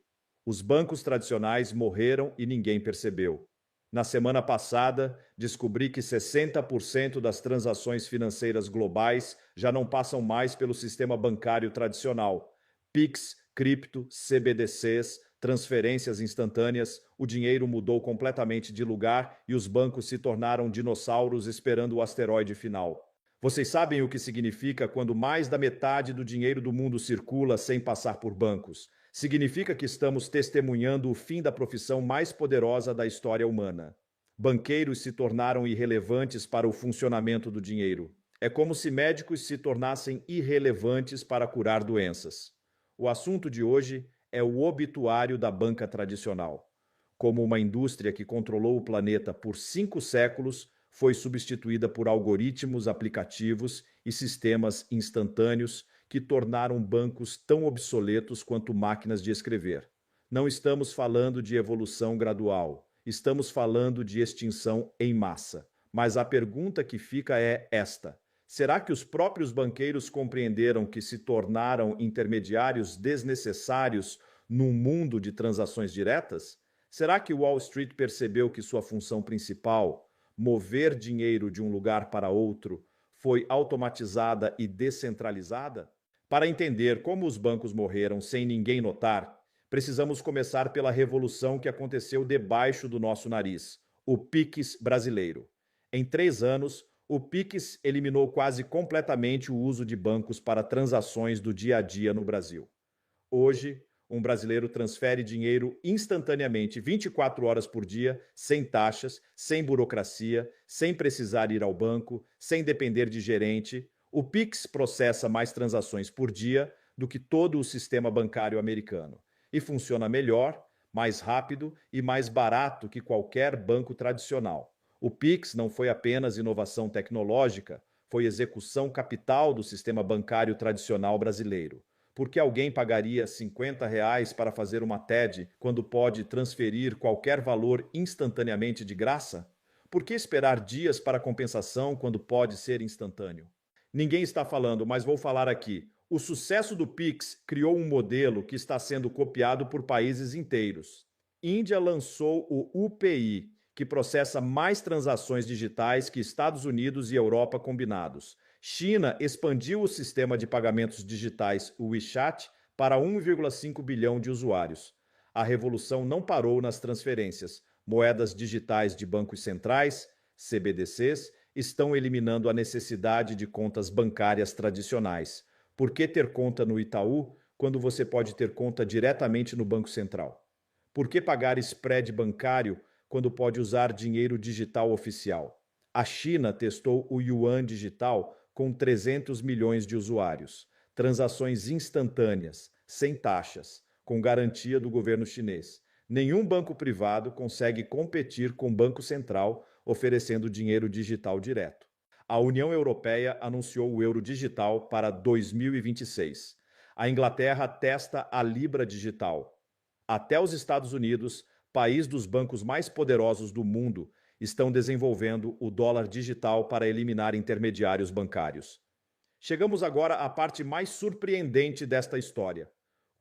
Os bancos tradicionais morreram e ninguém percebeu. Na semana passada, descobri que 60% das transações financeiras globais já não passam mais pelo sistema bancário tradicional. PIX, cripto, CBDCs, transferências instantâneas, o dinheiro mudou completamente de lugar e os bancos se tornaram dinossauros esperando o asteroide final. Vocês sabem o que significa quando mais da metade do dinheiro do mundo circula sem passar por bancos? Significa que estamos testemunhando o fim da profissão mais poderosa da história humana. Banqueiros se tornaram irrelevantes para o funcionamento do dinheiro. É como se médicos se tornassem irrelevantes para curar doenças. O assunto de hoje é o obituário da banca tradicional. Como uma indústria que controlou o planeta por 5 séculos, foi substituída por algoritmos, aplicativos e sistemas instantâneos que tornaram bancos tão obsoletos quanto máquinas de escrever. Não estamos falando de evolução gradual, estamos falando de extinção em massa. Mas a pergunta que fica é esta: será que os próprios banqueiros compreenderam que se tornaram intermediários desnecessários num mundo de transações diretas? Será que Wall Street percebeu que sua função principal, mover dinheiro de um lugar para outro, foi automatizada e descentralizada? Para entender como os bancos morreram sem ninguém notar, precisamos começar pela revolução que aconteceu debaixo do nosso nariz, o PIX brasileiro. Em 3 anos, o PIX eliminou quase completamente o uso de bancos para transações do dia a dia no Brasil. Hoje, um brasileiro transfere dinheiro instantaneamente, 24 horas por dia, sem taxas, sem burocracia, sem precisar ir ao banco, sem depender de gerente. O PIX processa mais transações por dia do que todo o sistema bancário americano e funciona melhor, mais rápido e mais barato que qualquer banco tradicional. O PIX não foi apenas inovação tecnológica, foi execução capital do sistema bancário tradicional brasileiro. Por que alguém pagaria R$50 para fazer uma TED quando pode transferir qualquer valor instantaneamente de graça? Por que esperar dias para compensação quando pode ser instantâneo? Ninguém está falando, mas vou falar aqui. O sucesso do PIX criou um modelo que está sendo copiado por países inteiros. Índia lançou o UPI, que processa mais transações digitais que Estados Unidos e Europa combinados. China expandiu o sistema de pagamentos digitais WeChat para 1,5 bilhão de usuários. A revolução não parou nas transferências. Moedas digitais de bancos centrais, CBDCs, estão eliminando a necessidade de contas bancárias tradicionais. Por que ter conta no Itaú quando você pode ter conta diretamente no Banco Central? Por que pagar spread bancário quando pode usar dinheiro digital oficial? A China testou o Yuan digital com 300 milhões de usuários. Transações instantâneas, sem taxas, com garantia do governo chinês. Nenhum banco privado consegue competir com o Banco Central oferecendo dinheiro digital direto. A União Europeia anunciou o euro digital para 2026. A Inglaterra testa a Libra digital. Até os Estados Unidos, país dos bancos mais poderosos do mundo, estão desenvolvendo o dólar digital para eliminar intermediários bancários. Chegamos agora à parte mais surpreendente desta história.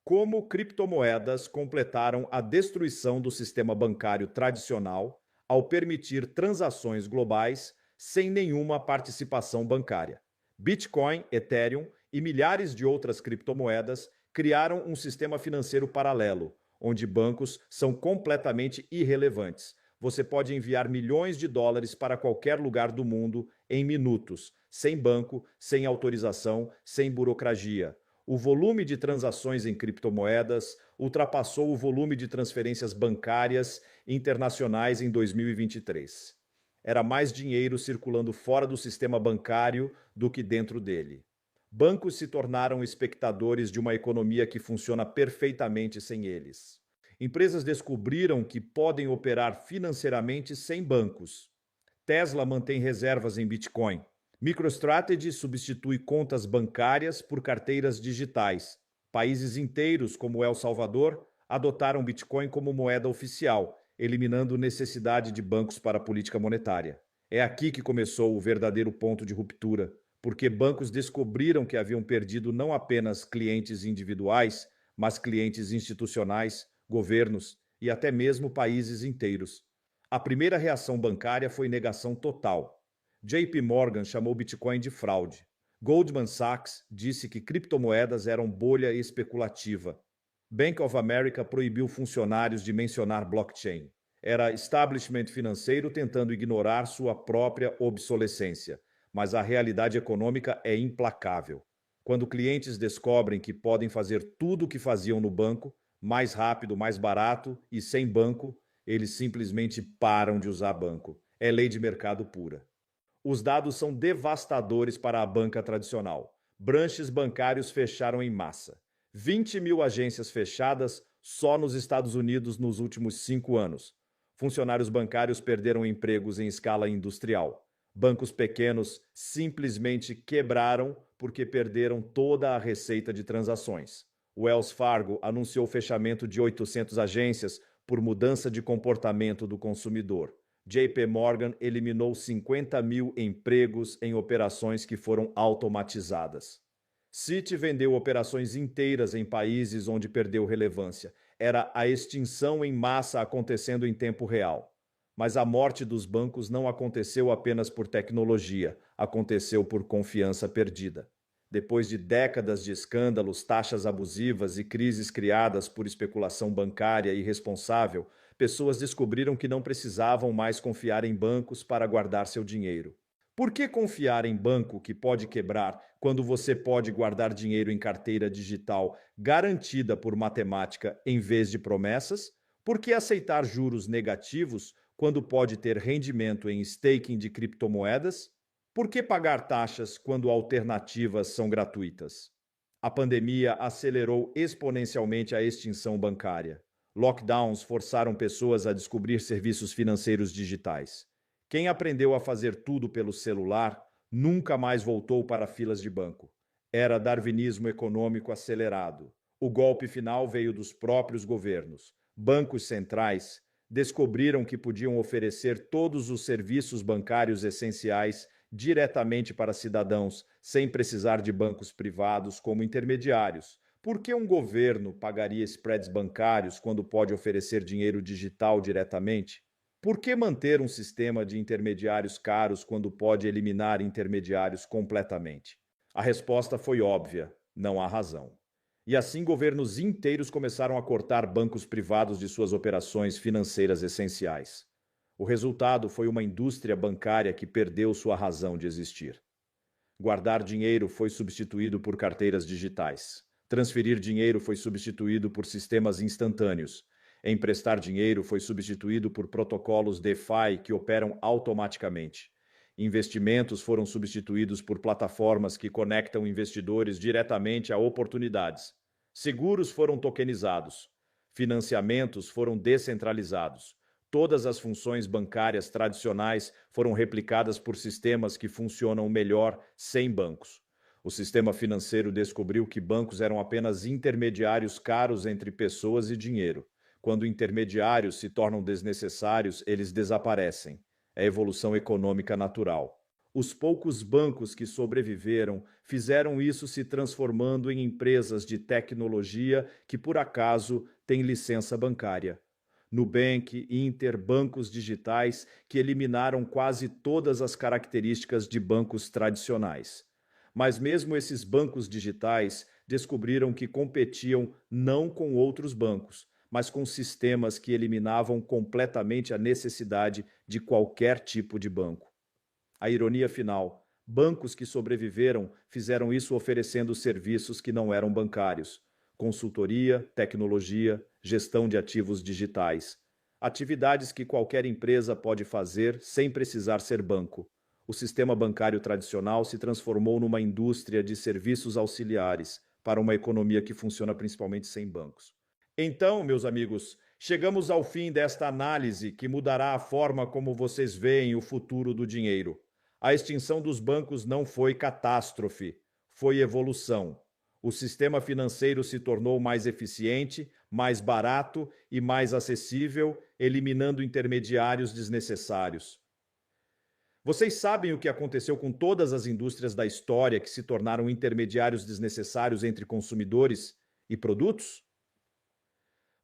Como criptomoedas completaram a destruição do sistema bancário tradicional ao permitir transações globais sem nenhuma participação bancária. Bitcoin, Ethereum e milhares de outras criptomoedas criaram um sistema financeiro paralelo, onde bancos são completamente irrelevantes. Você pode enviar milhões de dólares para qualquer lugar do mundo em minutos, sem banco, sem autorização, sem burocracia. O volume de transações em criptomoedas ultrapassou o volume de transferências bancárias internacionais em 2023. Era mais dinheiro circulando fora do sistema bancário do que dentro dele. Bancos se tornaram espectadores de uma economia que funciona perfeitamente sem eles. Empresas descobriram que podem operar financeiramente sem bancos. Tesla mantém reservas em Bitcoin. MicroStrategy substitui contas bancárias por carteiras digitais. Países inteiros, como El Salvador, adotaram Bitcoin como moeda oficial, eliminando necessidade de bancos para a política monetária. É aqui que começou o verdadeiro ponto de ruptura, porque bancos descobriram que haviam perdido não apenas clientes individuais, mas clientes institucionais, governos e até mesmo países inteiros. A primeira reação bancária foi negação total. JP Morgan chamou Bitcoin de fraude. Goldman Sachs disse que criptomoedas eram bolha especulativa. Bank of America proibiu funcionários de mencionar blockchain. Era establishment financeiro tentando ignorar sua própria obsolescência. Mas a realidade econômica é implacável. Quando clientes descobrem que podem fazer tudo o que faziam no banco, mais rápido, mais barato e sem banco, eles simplesmente param de usar banco. É lei de mercado pura. Os dados são devastadores para a banca tradicional. Branches bancários fecharam em massa. 20 mil agências fechadas só nos Estados Unidos nos últimos 5 anos. Funcionários bancários perderam empregos em escala industrial. Bancos pequenos simplesmente quebraram porque perderam toda a receita de transações. O Wells Fargo anunciou o fechamento de 800 agências por mudança de comportamento do consumidor. JP Morgan eliminou 50 mil empregos em operações que foram automatizadas. Citi vendeu operações inteiras em países onde perdeu relevância. Era a extinção em massa acontecendo em tempo real. Mas a morte dos bancos não aconteceu apenas por tecnologia, aconteceu por confiança perdida. Depois de décadas de escândalos, taxas abusivas e crises criadas por especulação bancária irresponsável, pessoas descobriram que não precisavam mais confiar em bancos para guardar seu dinheiro. Por que confiar em banco que pode quebrar quando você pode guardar dinheiro em carteira digital garantida por matemática em vez de promessas? Por que aceitar juros negativos quando pode ter rendimento em staking de criptomoedas? Por que pagar taxas quando alternativas são gratuitas? A pandemia acelerou exponencialmente a extinção bancária. Lockdowns forçaram pessoas a descobrir serviços financeiros digitais. Quem aprendeu a fazer tudo pelo celular nunca mais voltou para filas de banco. Era darwinismo econômico acelerado. O golpe final veio dos próprios governos. Bancos centrais descobriram que podiam oferecer todos os serviços bancários essenciais diretamente para cidadãos, sem precisar de bancos privados como intermediários. Por que um governo pagaria spreads bancários quando pode oferecer dinheiro digital diretamente? Por que manter um sistema de intermediários caros quando pode eliminar intermediários completamente? A resposta foi óbvia: não há razão. E assim governos inteiros começaram a cortar bancos privados de suas operações financeiras essenciais. O resultado foi uma indústria bancária que perdeu sua razão de existir. Guardar dinheiro foi substituído por carteiras digitais. Transferir dinheiro foi substituído por sistemas instantâneos. Emprestar dinheiro foi substituído por protocolos DeFi que operam automaticamente. Investimentos foram substituídos por plataformas que conectam investidores diretamente a oportunidades. Seguros foram tokenizados. Financiamentos foram descentralizados. Todas as funções bancárias tradicionais foram replicadas por sistemas que funcionam melhor sem bancos. O sistema financeiro descobriu que bancos eram apenas intermediários caros entre pessoas e dinheiro. Quando intermediários se tornam desnecessários, eles desaparecem. É evolução econômica natural. Os poucos bancos que sobreviveram fizeram isso se transformando em empresas de tecnologia que, por acaso, têm licença bancária. Nubank, Inter, bancos digitais que eliminaram quase todas as características de bancos tradicionais. Mas mesmo esses bancos digitais descobriram que competiam não com outros bancos, mas com sistemas que eliminavam completamente a necessidade de qualquer tipo de banco. A ironia final: bancos que sobreviveram fizeram isso oferecendo serviços que não eram bancários: consultoria, tecnologia, gestão de ativos digitais. Atividades que qualquer empresa pode fazer sem precisar ser banco. O sistema bancário tradicional se transformou numa indústria de serviços auxiliares para uma economia que funciona principalmente sem bancos. Então, meus amigos, chegamos ao fim desta análise que mudará a forma como vocês veem o futuro do dinheiro. A extinção dos bancos não foi catástrofe, foi evolução. O sistema financeiro se tornou mais eficiente, mais barato e mais acessível, eliminando intermediários desnecessários. Vocês sabem o que aconteceu com todas as indústrias da história que se tornaram intermediários desnecessários entre consumidores e produtos?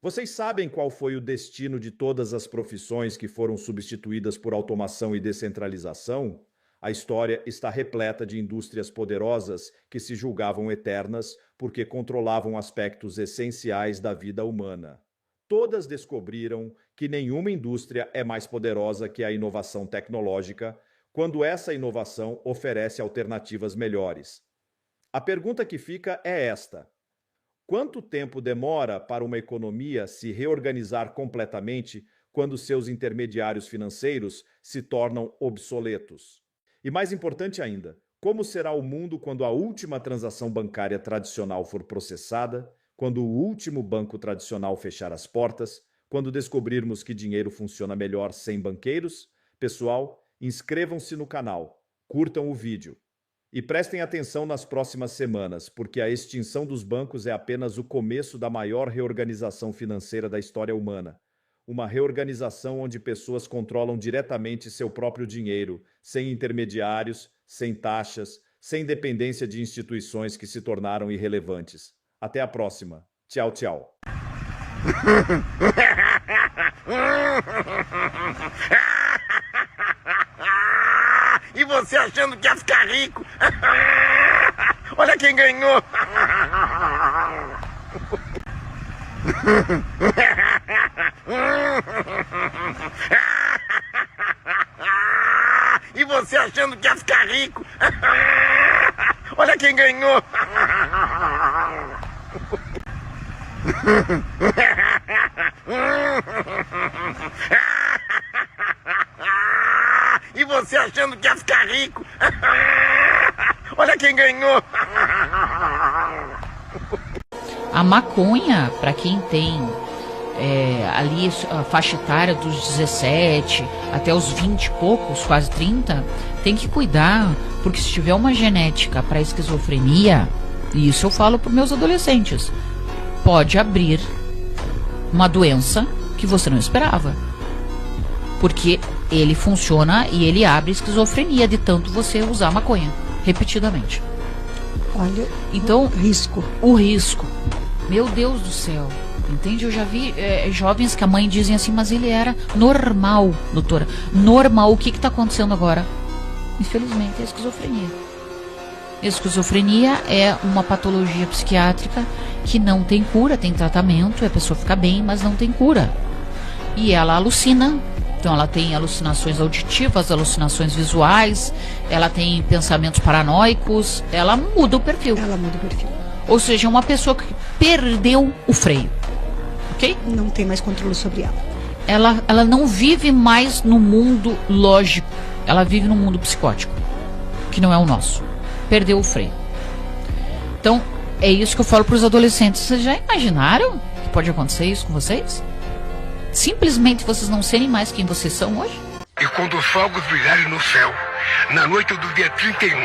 Vocês sabem qual foi o destino de todas as profissões que foram substituídas por automação e descentralização? A história está repleta de indústrias poderosas que se julgavam eternas porque controlavam aspectos essenciais da vida humana. Todas descobriram que nenhuma indústria é mais poderosa que a inovação tecnológica quando essa inovação oferece alternativas melhores. A pergunta que fica é esta: quanto tempo demora para uma economia se reorganizar completamente quando seus intermediários financeiros se tornam obsoletos? E mais importante ainda, como será o mundo quando a última transação bancária tradicional for processada, quando o último banco tradicional fechar as portas, quando descobrirmos que dinheiro funciona melhor sem banqueiros? Pessoal, inscrevam-se no canal, curtam o vídeo e prestem atenção nas próximas semanas, porque a extinção dos bancos é apenas o começo da maior reorganização financeira da história humana. Uma reorganização onde pessoas controlam diretamente seu próprio dinheiro, sem intermediários, sem taxas, sem dependência de instituições que se tornaram irrelevantes. Até a próxima. Tchau, tchau. E você achando que ia ficar rico? Olha quem ganhou! E você achando que ia ficar rico? Olha quem ganhou! E você achando que ia ficar rico? Olha quem ganhou! A maconha, para quem tem ali a faixa etária dos 17 até os 20 e poucos, quase 30, tem que cuidar, porque se tiver uma genética para esquizofrenia, e isso eu falo para meus adolescentes, pode abrir uma doença que você não esperava, porque ele funciona e ele abre esquizofrenia de tanto você usar maconha repetidamente. Olha, então o risco, meu Deus do céu, entende? Eu já vi jovens que a mãe dizem assim, mas ele era normal, doutora, normal. O que está acontecendo agora? Infelizmente é esquizofrenia. Esquizofrenia é uma patologia psiquiátrica que não tem cura, tem tratamento, a pessoa fica bem, mas não tem cura. E ela alucina. Então ela tem alucinações auditivas, alucinações visuais, ela tem pensamentos paranoicos, ela muda o perfil. Ela muda o perfil. Ou seja, uma pessoa que perdeu o freio, ok? Não tem mais controle sobre ela. Ela não vive mais no mundo lógico, ela vive no mundo psicótico, que não é o nosso. Perdeu o freio. Então, é isso que eu falo para os adolescentes. Vocês já imaginaram que pode acontecer isso com vocês? Simplesmente vocês não serem mais quem vocês são hoje? E quando os fogos brilharem no céu, na noite do dia 31,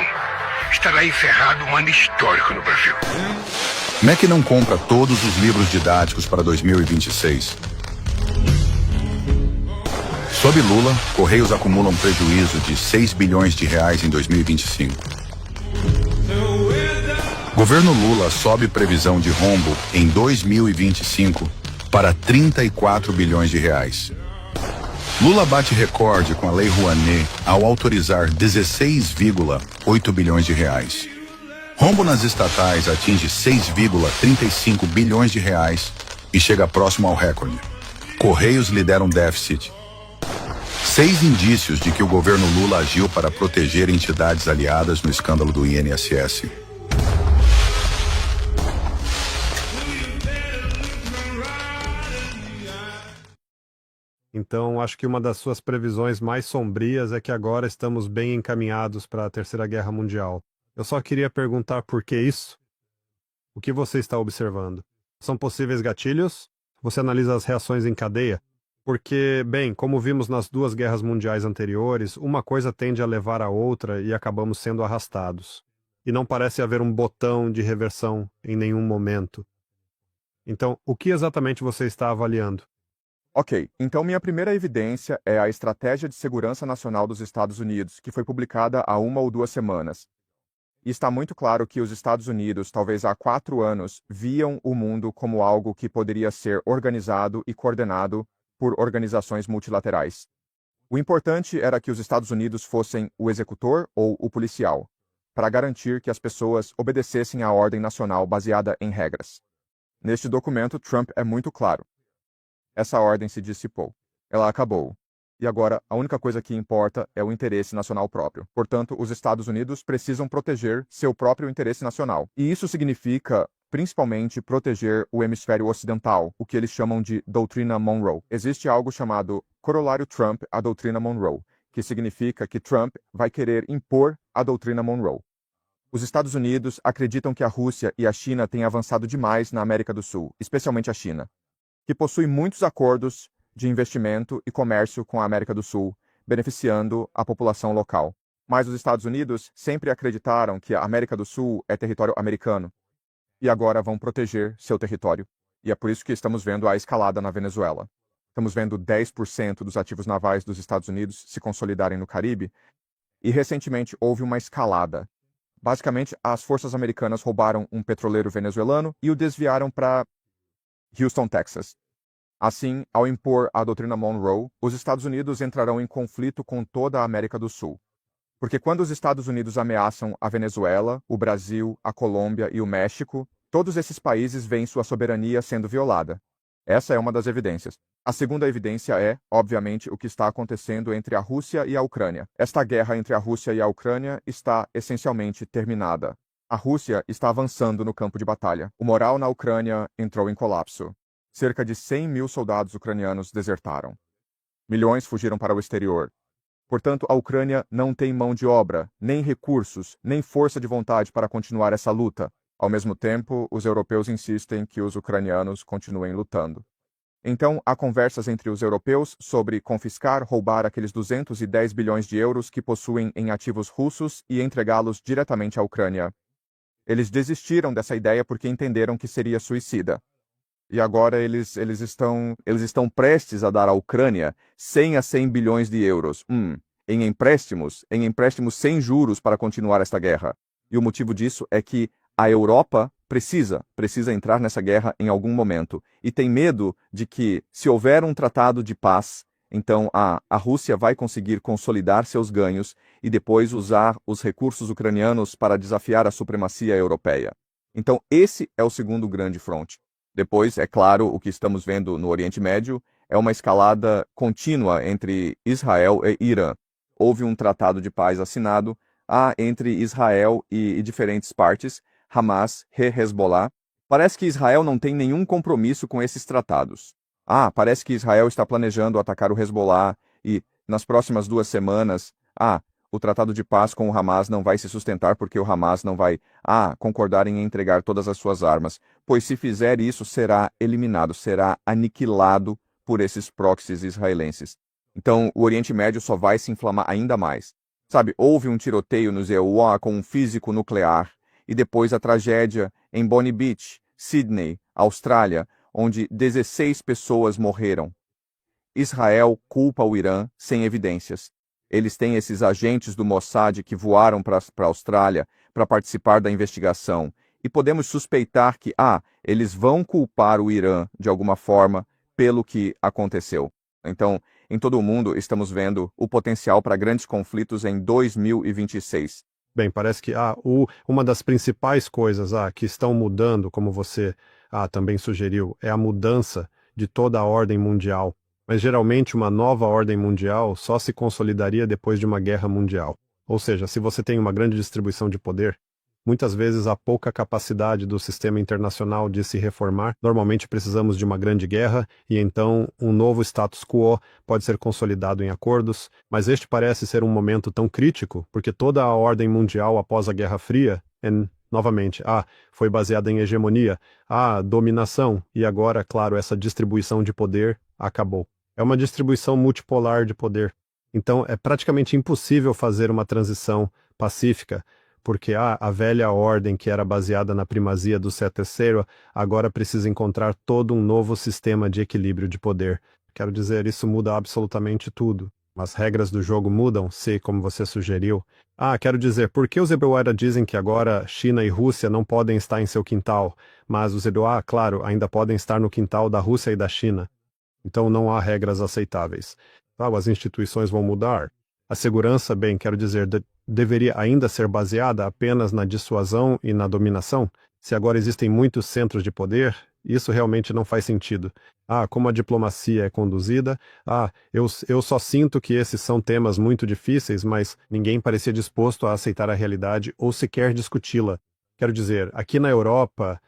estará encerrado um ano histórico no Brasil. MEC não compra todos os livros didáticos para 2026. Sob Lula, Correios acumulam prejuízo de 6 bilhões de reais em 2025. Governo Lula sobe previsão de rombo em 2025 para 34 bilhões de reais. Lula bate recorde com a Lei Rouanet ao autorizar 16,8 bilhões de reais. Rombo nas estatais atinge 6,35 bilhões de reais e chega próximo ao recorde. Correios lidera um déficit. 6 indícios de que o governo Lula agiu para proteger entidades aliadas no escândalo do INSS. Então, acho que uma das suas previsões mais sombrias é que agora estamos bem encaminhados para a Terceira Guerra Mundial. Eu só queria perguntar por que isso? O que você está observando? São possíveis gatilhos? Você analisa as reações em cadeia? Porque, bem, como vimos nas 2 guerras mundiais anteriores, uma coisa tende a levar a outra e acabamos sendo arrastados. E não parece haver um botão de reversão em nenhum momento. Então, o que exatamente você está avaliando? Ok, então minha primeira evidência é a Estratégia de Segurança Nacional dos Estados Unidos, que foi publicada há 1 ou 2 semanas. E está muito claro que os Estados Unidos, talvez há 4 anos, viam o mundo como algo que poderia ser organizado e coordenado por organizações multilaterais. O importante era que os Estados Unidos fossem o executor ou o policial, para garantir que as pessoas obedecessem à ordem nacional baseada em regras. Neste documento, Trump é muito claro. Essa ordem se dissipou. Ela acabou. E agora, a única coisa que importa é o interesse nacional próprio. Portanto, os Estados Unidos precisam proteger seu próprio interesse nacional. E isso significa, principalmente, proteger o hemisfério ocidental, o que eles chamam de Doutrina Monroe. Existe algo chamado Corolário Trump à Doutrina Monroe, que significa que Trump vai querer impor a Doutrina Monroe. Os Estados Unidos acreditam que a Rússia e a China têm avançado demais na América do Sul, especialmente a China, que possui muitos acordos de investimento e comércio com a América do Sul, beneficiando a população local. Mas os Estados Unidos sempre acreditaram que a América do Sul é território americano, e agora vão proteger seu território. E é por isso que estamos vendo a escalada na Venezuela. Estamos vendo 10% dos ativos navais dos Estados Unidos se consolidarem no Caribe, e recentemente houve uma escalada. Basicamente, as forças americanas roubaram um petroleiro venezuelano e o desviaram para Houston, Texas. Assim, ao impor a doutrina Monroe, os Estados Unidos entrarão em conflito com toda a América do Sul. Porque quando os Estados Unidos ameaçam a Venezuela, o Brasil, a Colômbia e o México, todos esses países veem sua soberania sendo violada. Essa é uma das evidências. A segunda evidência é, obviamente, o que está acontecendo entre a Rússia e a Ucrânia. Esta guerra entre a Rússia e a Ucrânia está essencialmente terminada. A Rússia está avançando no campo de batalha. O moral na Ucrânia entrou em colapso. Cerca de 100 mil soldados ucranianos desertaram. Milhões fugiram para o exterior. Portanto, a Ucrânia não tem mão de obra, nem recursos, nem força de vontade para continuar essa luta. Ao mesmo tempo, os europeus insistem que os ucranianos continuem lutando. Então, há conversas entre os europeus sobre confiscar, roubar aqueles 210 bilhões de euros que possuem em ativos russos e entregá-los diretamente à Ucrânia. Eles desistiram dessa ideia porque entenderam que seria suicida. E agora eles estão prestes a dar à Ucrânia 100 a 100 bilhões de euros em empréstimos sem juros para continuar esta guerra. E o motivo disso é que a Europa precisa entrar nessa guerra em algum momento. E tem medo de que, se houver um tratado de paz, então a Rússia vai conseguir consolidar seus ganhos e depois usar os recursos ucranianos para desafiar a supremacia europeia. Então esse é o segundo grande fronte. Depois, é claro, o que estamos vendo no Oriente Médio é uma escalada contínua entre Israel e Irã. Houve um tratado de paz assinado entre Israel e diferentes partes, Hamas e Hezbollah. Parece que Israel não tem nenhum compromisso com esses tratados. Parece que Israel está planejando atacar o Hezbollah e, nas próximas 2 semanas, o tratado de paz com o Hamas não vai se sustentar porque o Hamas não vai concordar em entregar todas as suas armas, pois se fizer isso será eliminado, será aniquilado por esses proxies israelenses. Então o Oriente Médio só vai se inflamar ainda mais. Sabe, houve um tiroteio no EUA com um físico nuclear e depois a tragédia em Bonny Beach, Sydney, Austrália, onde 16 pessoas morreram. Israel culpa o Irã sem evidências. Eles têm esses agentes do Mossad que voaram para a Austrália para participar da investigação. E podemos suspeitar que, eles vão culpar o Irã de alguma forma pelo que aconteceu. Então, em todo o mundo, estamos vendo o potencial para grandes conflitos em 2026. Bem, parece que uma das principais coisas que estão mudando, como você também sugeriu, é a mudança de toda a ordem mundial. Mas geralmente uma nova ordem mundial só se consolidaria depois de uma guerra mundial. Ou seja, se você tem uma grande distribuição de poder, muitas vezes há pouca capacidade do sistema internacional de se reformar. Normalmente precisamos de uma grande guerra e então um novo status quo pode ser consolidado em acordos, mas este parece ser um momento tão crítico porque toda a ordem mundial após a Guerra Fria, novamente, foi baseada em hegemonia, dominação e agora, claro, essa distribuição de poder acabou. É uma distribuição multipolar de poder. Então é praticamente impossível fazer uma transição pacífica, porque a velha ordem que era baseada na primazia do Sé terceiro agora precisa encontrar todo um novo sistema de equilíbrio de poder. Quero dizer, isso muda absolutamente tudo. As regras do jogo mudam, se, como você sugeriu. Quero dizer, por que os Ebreuera dizem que agora China e Rússia não podem estar em seu quintal, mas os Ebreuá, claro, ainda podem estar no quintal da Rússia e da China? Então não há regras aceitáveis. As instituições vão mudar. A segurança, bem, quero dizer, deveria ainda ser baseada apenas na dissuasão e na dominação? Se agora existem muitos centros de poder, isso realmente não faz sentido. Como a diplomacia é conduzida, eu só sinto que esses são temas muito difíceis, mas ninguém parecia disposto a aceitar a realidade ou sequer discuti-la. Quero dizer, aqui na Europa,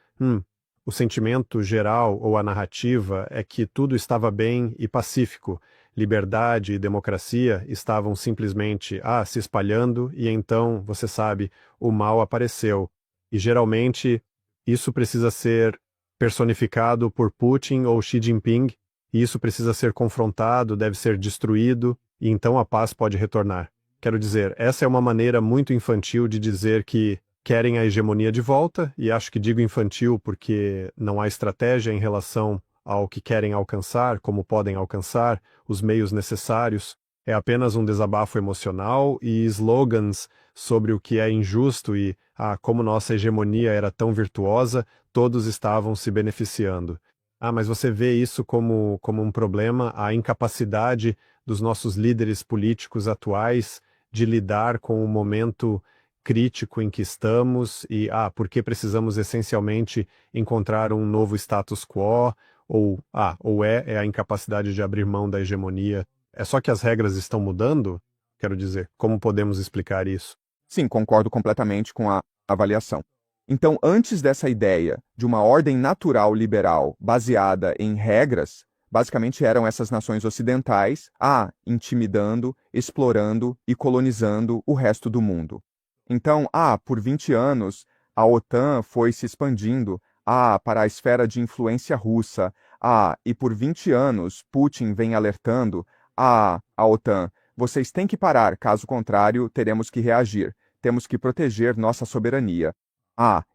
o sentimento geral ou a narrativa é que tudo estava bem e pacífico. Liberdade e democracia estavam simplesmente se espalhando e então, você sabe, o mal apareceu. E geralmente isso precisa ser personificado por Putin ou Xi Jinping, e isso precisa ser confrontado, deve ser destruído, e então a paz pode retornar. Quero dizer, essa é uma maneira muito infantil de dizer que querem a hegemonia de volta, e acho que digo infantil porque não há estratégia em relação ao que querem alcançar, como podem alcançar, os meios necessários. É apenas um desabafo emocional e slogans sobre o que é injusto e como nossa hegemonia era tão virtuosa, todos estavam se beneficiando. Mas você vê isso como um problema, a incapacidade dos nossos líderes políticos atuais de lidar com o momento crítico em que estamos e porque precisamos essencialmente encontrar um novo status quo, ou é a incapacidade de abrir mão da hegemonia. É só que as regras estão mudando? Quero dizer, como podemos explicar isso? Sim, concordo completamente com a avaliação. Então, antes dessa ideia de uma ordem natural liberal baseada em regras, basicamente eram essas nações ocidentais intimidando, explorando e colonizando o resto do mundo. Então, por 20 anos, a OTAN foi se expandindo para a esfera de influência russa. E por 20 anos, Putin vem alertando a OTAN, vocês têm que parar, caso contrário, teremos que reagir. Temos que proteger nossa soberania.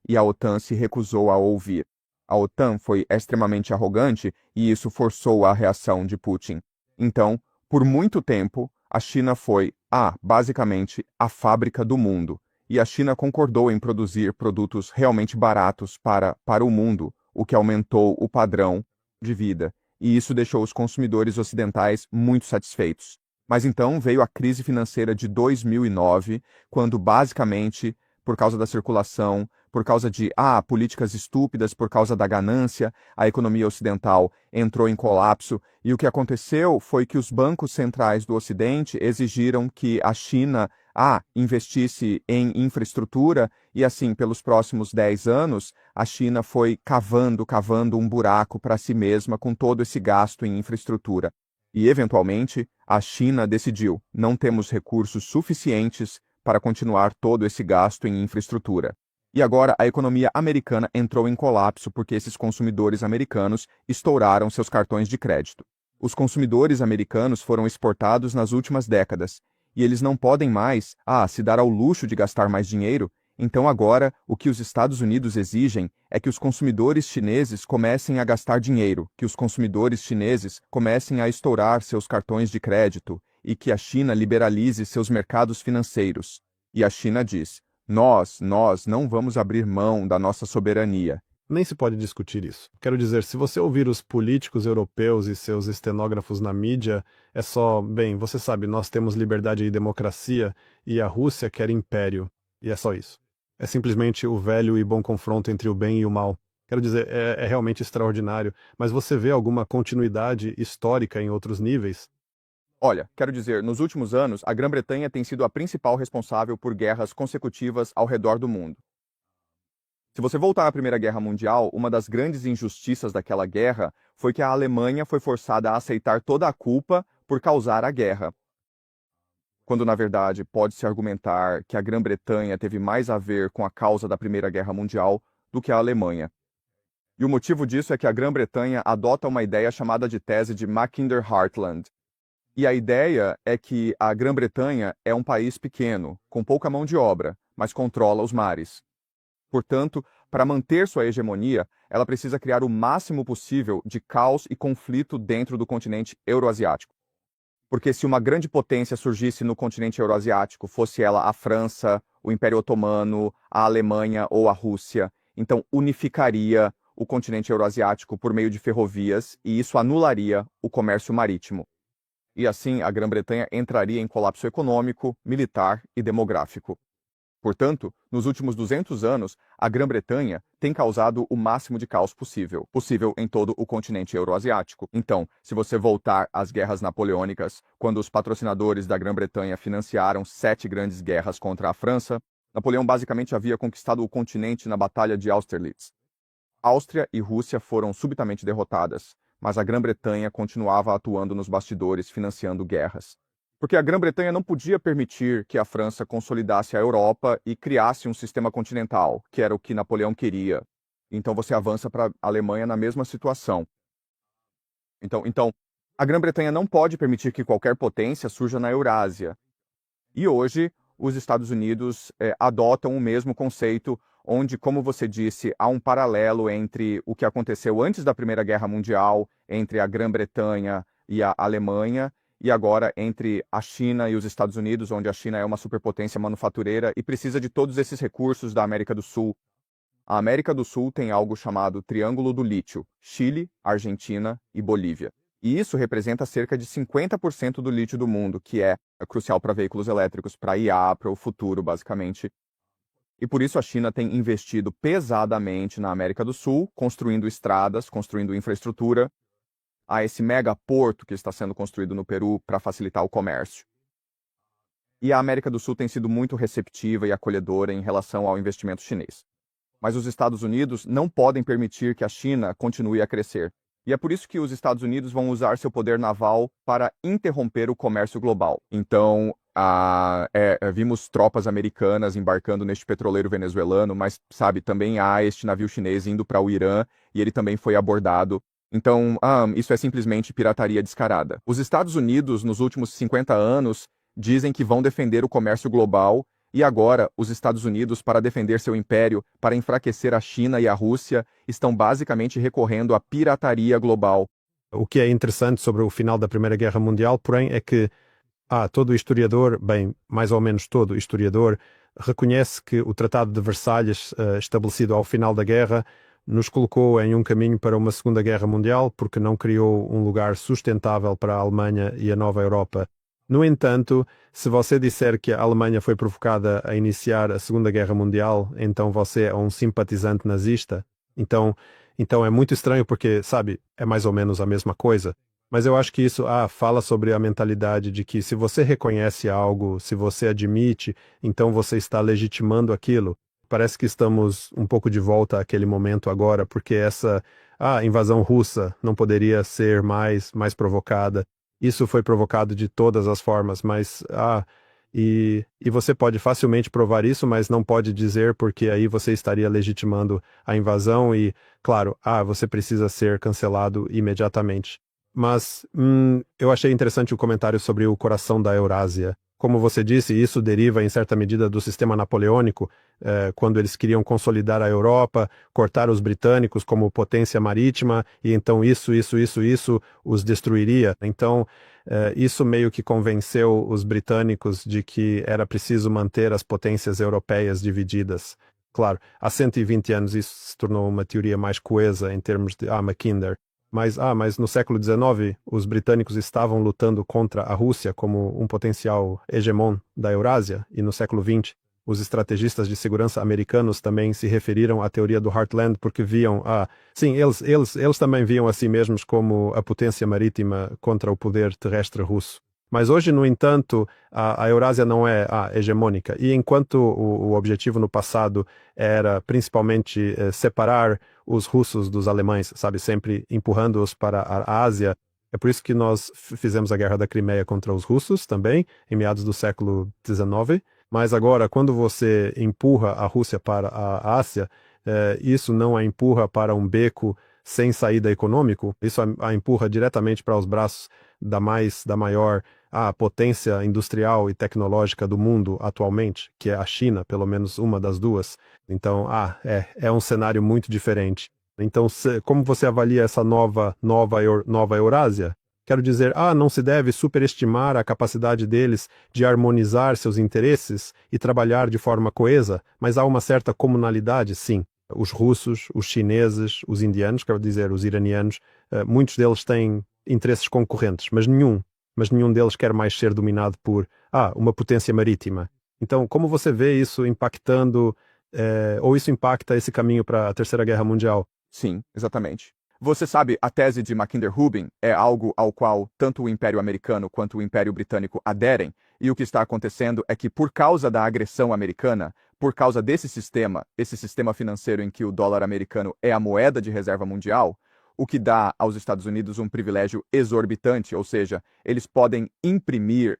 E a OTAN se recusou a ouvir. A OTAN foi extremamente arrogante e isso forçou a reação de Putin. Então, por muito tempo, a China foi, basicamente, a fábrica do mundo. E a China concordou em produzir produtos realmente baratos para o mundo, o que aumentou o padrão de vida. E isso deixou os consumidores ocidentais muito satisfeitos. Mas então veio a crise financeira de 2009, quando basicamente, por causa da circulação, por causa de políticas estúpidas, por causa da ganância, a economia ocidental entrou em colapso. E o que aconteceu foi que os bancos centrais do Ocidente exigiram que a China investisse em infraestrutura e assim, pelos próximos 10 anos, a China foi cavando um buraco para si mesma com todo esse gasto em infraestrutura. E, eventualmente, a China decidiu, não temos recursos suficientes para continuar todo esse gasto em infraestrutura. E agora a economia americana entrou em colapso porque esses consumidores americanos estouraram seus cartões de crédito. Os consumidores americanos foram exportados nas últimas décadas, e eles não podem mais, se dar ao luxo de gastar mais dinheiro. Então agora, o que os Estados Unidos exigem é que os consumidores chineses comecem a gastar dinheiro, que os consumidores chineses comecem a estourar seus cartões de crédito e que a China liberalize seus mercados financeiros. E a China diz, nós não vamos abrir mão da nossa soberania. Nem se pode discutir isso. Quero dizer, se você ouvir os políticos europeus e seus estenógrafos na mídia, é só, bem, você sabe, nós temos liberdade e democracia e a Rússia quer império. E é só isso. É simplesmente o velho e bom confronto entre o bem e o mal. Quero dizer, é realmente extraordinário. Mas você vê alguma continuidade histórica em outros níveis? Olha, quero dizer, nos últimos anos, a Grã-Bretanha tem sido a principal responsável por guerras consecutivas ao redor do mundo. Se você voltar à Primeira Guerra Mundial, uma das grandes injustiças daquela guerra foi que a Alemanha foi forçada a aceitar toda a culpa por causar a guerra. Quando, na verdade, pode-se argumentar que a Grã-Bretanha teve mais a ver com a causa da Primeira Guerra Mundial do que a Alemanha. E o motivo disso é que a Grã-Bretanha adota uma ideia chamada de tese de Mackinder-Hartland. E a ideia é que a Grã-Bretanha é um país pequeno, com pouca mão de obra, mas controla os mares. Portanto, para manter sua hegemonia, ela precisa criar o máximo possível de caos e conflito dentro do continente euroasiático. Porque se uma grande potência surgisse no continente euroasiático, fosse ela a França, o Império Otomano, a Alemanha ou a Rússia, então unificaria o continente euroasiático por meio de ferrovias e isso anularia o comércio marítimo. E assim a Grã-Bretanha entraria em colapso econômico, militar e demográfico. Portanto, nos últimos 200 anos, a Grã-Bretanha tem causado o máximo de caos possível em todo o continente euroasiático. Então, se você voltar às guerras napoleônicas, quando os patrocinadores da Grã-Bretanha financiaram 7 grandes guerras contra a França, Napoleão basicamente havia conquistado o continente na Batalha de Austerlitz. Áustria e Rússia foram subitamente derrotadas, mas a Grã-Bretanha continuava atuando nos bastidores, financiando guerras. Porque a Grã-Bretanha não podia permitir que a França consolidasse a Europa e criasse um sistema continental, que era o que Napoleão queria. Então você avança para a Alemanha na mesma situação. Então, a Grã-Bretanha não pode permitir que qualquer potência surja na Eurásia. E hoje, os Estados Unidos adotam o mesmo conceito, onde, como você disse, há um paralelo entre o que aconteceu antes da Primeira Guerra Mundial, entre a Grã-Bretanha e a Alemanha, e agora entre a China e os Estados Unidos, onde a China é uma superpotência manufatureira e precisa de todos esses recursos da América do Sul. A América do Sul tem algo chamado Triângulo do Lítio: Chile, Argentina e Bolívia. E isso representa cerca de 50% do lítio do mundo, que é crucial para veículos elétricos, para IA, para o futuro, basicamente. E por isso a China tem investido pesadamente na América do Sul, construindo estradas, construindo infraestrutura. Há esse megaporto que está sendo construído no Peru para facilitar o comércio. E a América do Sul tem sido muito receptiva e acolhedora em relação ao investimento chinês. Mas os Estados Unidos não podem permitir que a China continue a crescer. E é por isso que os Estados Unidos vão usar seu poder naval para interromper o comércio global. Então, vimos tropas americanas embarcando neste petroleiro venezuelano, mas, sabe, também há este navio chinês indo para o Irã e ele também foi abordado. Então, isso é simplesmente pirataria descarada. Os Estados Unidos, nos últimos 50 anos, dizem que vão defender o comércio global, e agora os Estados Unidos, para defender seu império, para enfraquecer a China e a Rússia, estão basicamente recorrendo à pirataria global. O que é interessante sobre o final da Primeira Guerra Mundial, porém, é que todo historiador, bem, mais ou menos todo historiador, reconhece que o Tratado de Versalhes, estabelecido ao final da guerra, nos colocou em um caminho para uma Segunda Guerra Mundial, porque não criou um lugar sustentável para a Alemanha e a nova Europa. No entanto, se você disser que a Alemanha foi provocada a iniciar a Segunda Guerra Mundial, então você é um simpatizante nazista. Então é muito estranho porque, sabe, é mais ou menos a mesma coisa. Mas eu acho que isso fala sobre a mentalidade de que se você reconhece algo, se você admite, então você está legitimando aquilo. Parece que estamos um pouco de volta àquele momento agora, porque essa invasão russa não poderia ser mais provocada. Isso foi provocado de todas as formas, mas e você pode facilmente provar isso, mas não pode dizer, porque aí você estaria legitimando a invasão e, claro, você precisa ser cancelado imediatamente. Mas eu achei interessante o comentário sobre o coração da Eurásia. Como você disse, isso deriva em certa medida do sistema napoleônico, quando eles queriam consolidar a Europa, cortar os britânicos como potência marítima, e então isso os destruiria. Então, isso meio que convenceu os britânicos de que era preciso manter as potências europeias divididas. Claro, há 120 anos isso se tornou uma teoria mais coesa em termos de Mackinder. Mas no século XIX, os britânicos estavam lutando contra a Rússia como um potencial hegemon da Eurásia, e no século XX, Os estrategistas de segurança americanos também se referiram à teoria do Heartland porque viam, sim, eles também viam a si mesmos como a potência marítima contra o poder terrestre russo. Mas hoje, no entanto, a Eurásia não é hegemônica. E enquanto o objetivo no passado era principalmente separar os russos dos alemães, sabe, sempre empurrando-os para a Ásia, é por isso que nós fizemos a Guerra da Crimeia contra os russos também, em meados do século XIX. Mas agora, quando você empurra a Rússia para a Ásia, isso não a empurra para um beco sem saída econômico, isso a empurra diretamente para os braços da maior potência industrial e tecnológica do mundo atualmente, que é a China, pelo menos uma das duas. Então, é um cenário muito diferente. Então, como você avalia essa nova Eurásia? Quero dizer, não se deve superestimar a capacidade deles de harmonizar seus interesses e trabalhar de forma coesa, mas há uma certa comunalidade, sim. Os russos, os chineses, os indianos, quero dizer, os iranianos, muitos deles têm interesses concorrentes, mas nenhum deles quer mais ser dominado por uma potência marítima. Então, como você vê isso impactando, ou isso impacta esse caminho para a Terceira Guerra Mundial? Sim, exatamente. Você sabe, a tese de Mackinder-Rubin é algo ao qual tanto o Império Americano quanto o Império Britânico aderem, e o que está acontecendo é que, por causa da agressão americana, por causa desse sistema, esse sistema financeiro em que o dólar americano é a moeda de reserva mundial, o que dá aos Estados Unidos um privilégio exorbitante, ou seja, eles podem imprimir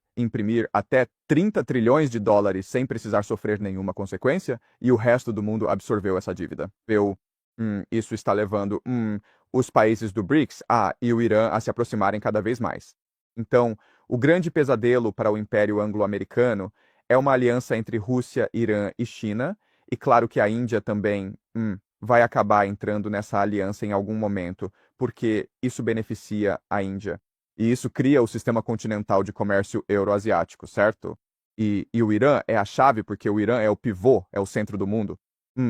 até 30 trilhões de dólares sem precisar sofrer nenhuma consequência, e o resto do mundo absorveu essa dívida. Isso está levando os países do BRICS e o Irã a se aproximarem cada vez mais. Então, o grande pesadelo para o Império Anglo-Americano é uma aliança entre Rússia, Irã e China, e claro que a Índia também vai acabar entrando nessa aliança em algum momento, porque isso beneficia a Índia. E isso cria o sistema continental de comércio euroasiático, certo? E o Irã é a chave, porque o Irã é o pivô, é o centro do mundo.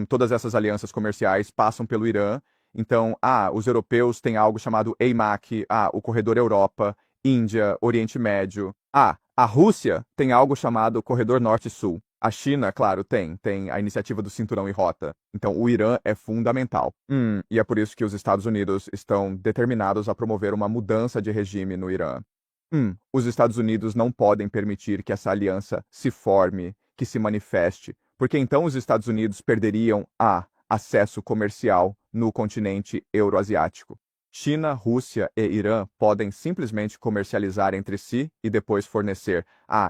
Todas essas alianças comerciais passam pelo Irã. Então, os europeus têm algo chamado EIMAC, o Corredor Europa, Índia, Oriente Médio. A Rússia tem algo chamado Corredor Norte-Sul. A China, claro, tem a iniciativa do Cinturão e Rota. Então, o Irã é fundamental. E é por isso que os Estados Unidos estão determinados a promover uma mudança de regime no Irã. Os Estados Unidos não podem permitir que essa aliança se forme, que se manifeste, porque então os Estados Unidos perderiam acesso comercial no continente euroasiático. China, Rússia e Irã podem simplesmente comercializar entre si e depois fornecer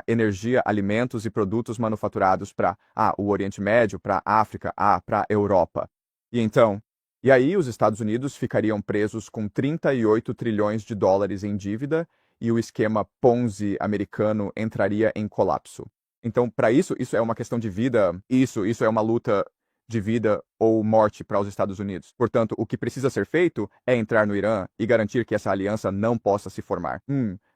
energia, alimentos e produtos manufaturados para o Oriente Médio, para a África, para a Europa. E aí os Estados Unidos ficariam presos com 38 trilhões de dólares em dívida e o esquema Ponzi americano entraria em colapso. Então, para isso é uma questão de vida, isso é uma luta de vida ou morte para os Estados Unidos. Portanto, o que precisa ser feito é entrar no Irã e garantir que essa aliança não possa se formar.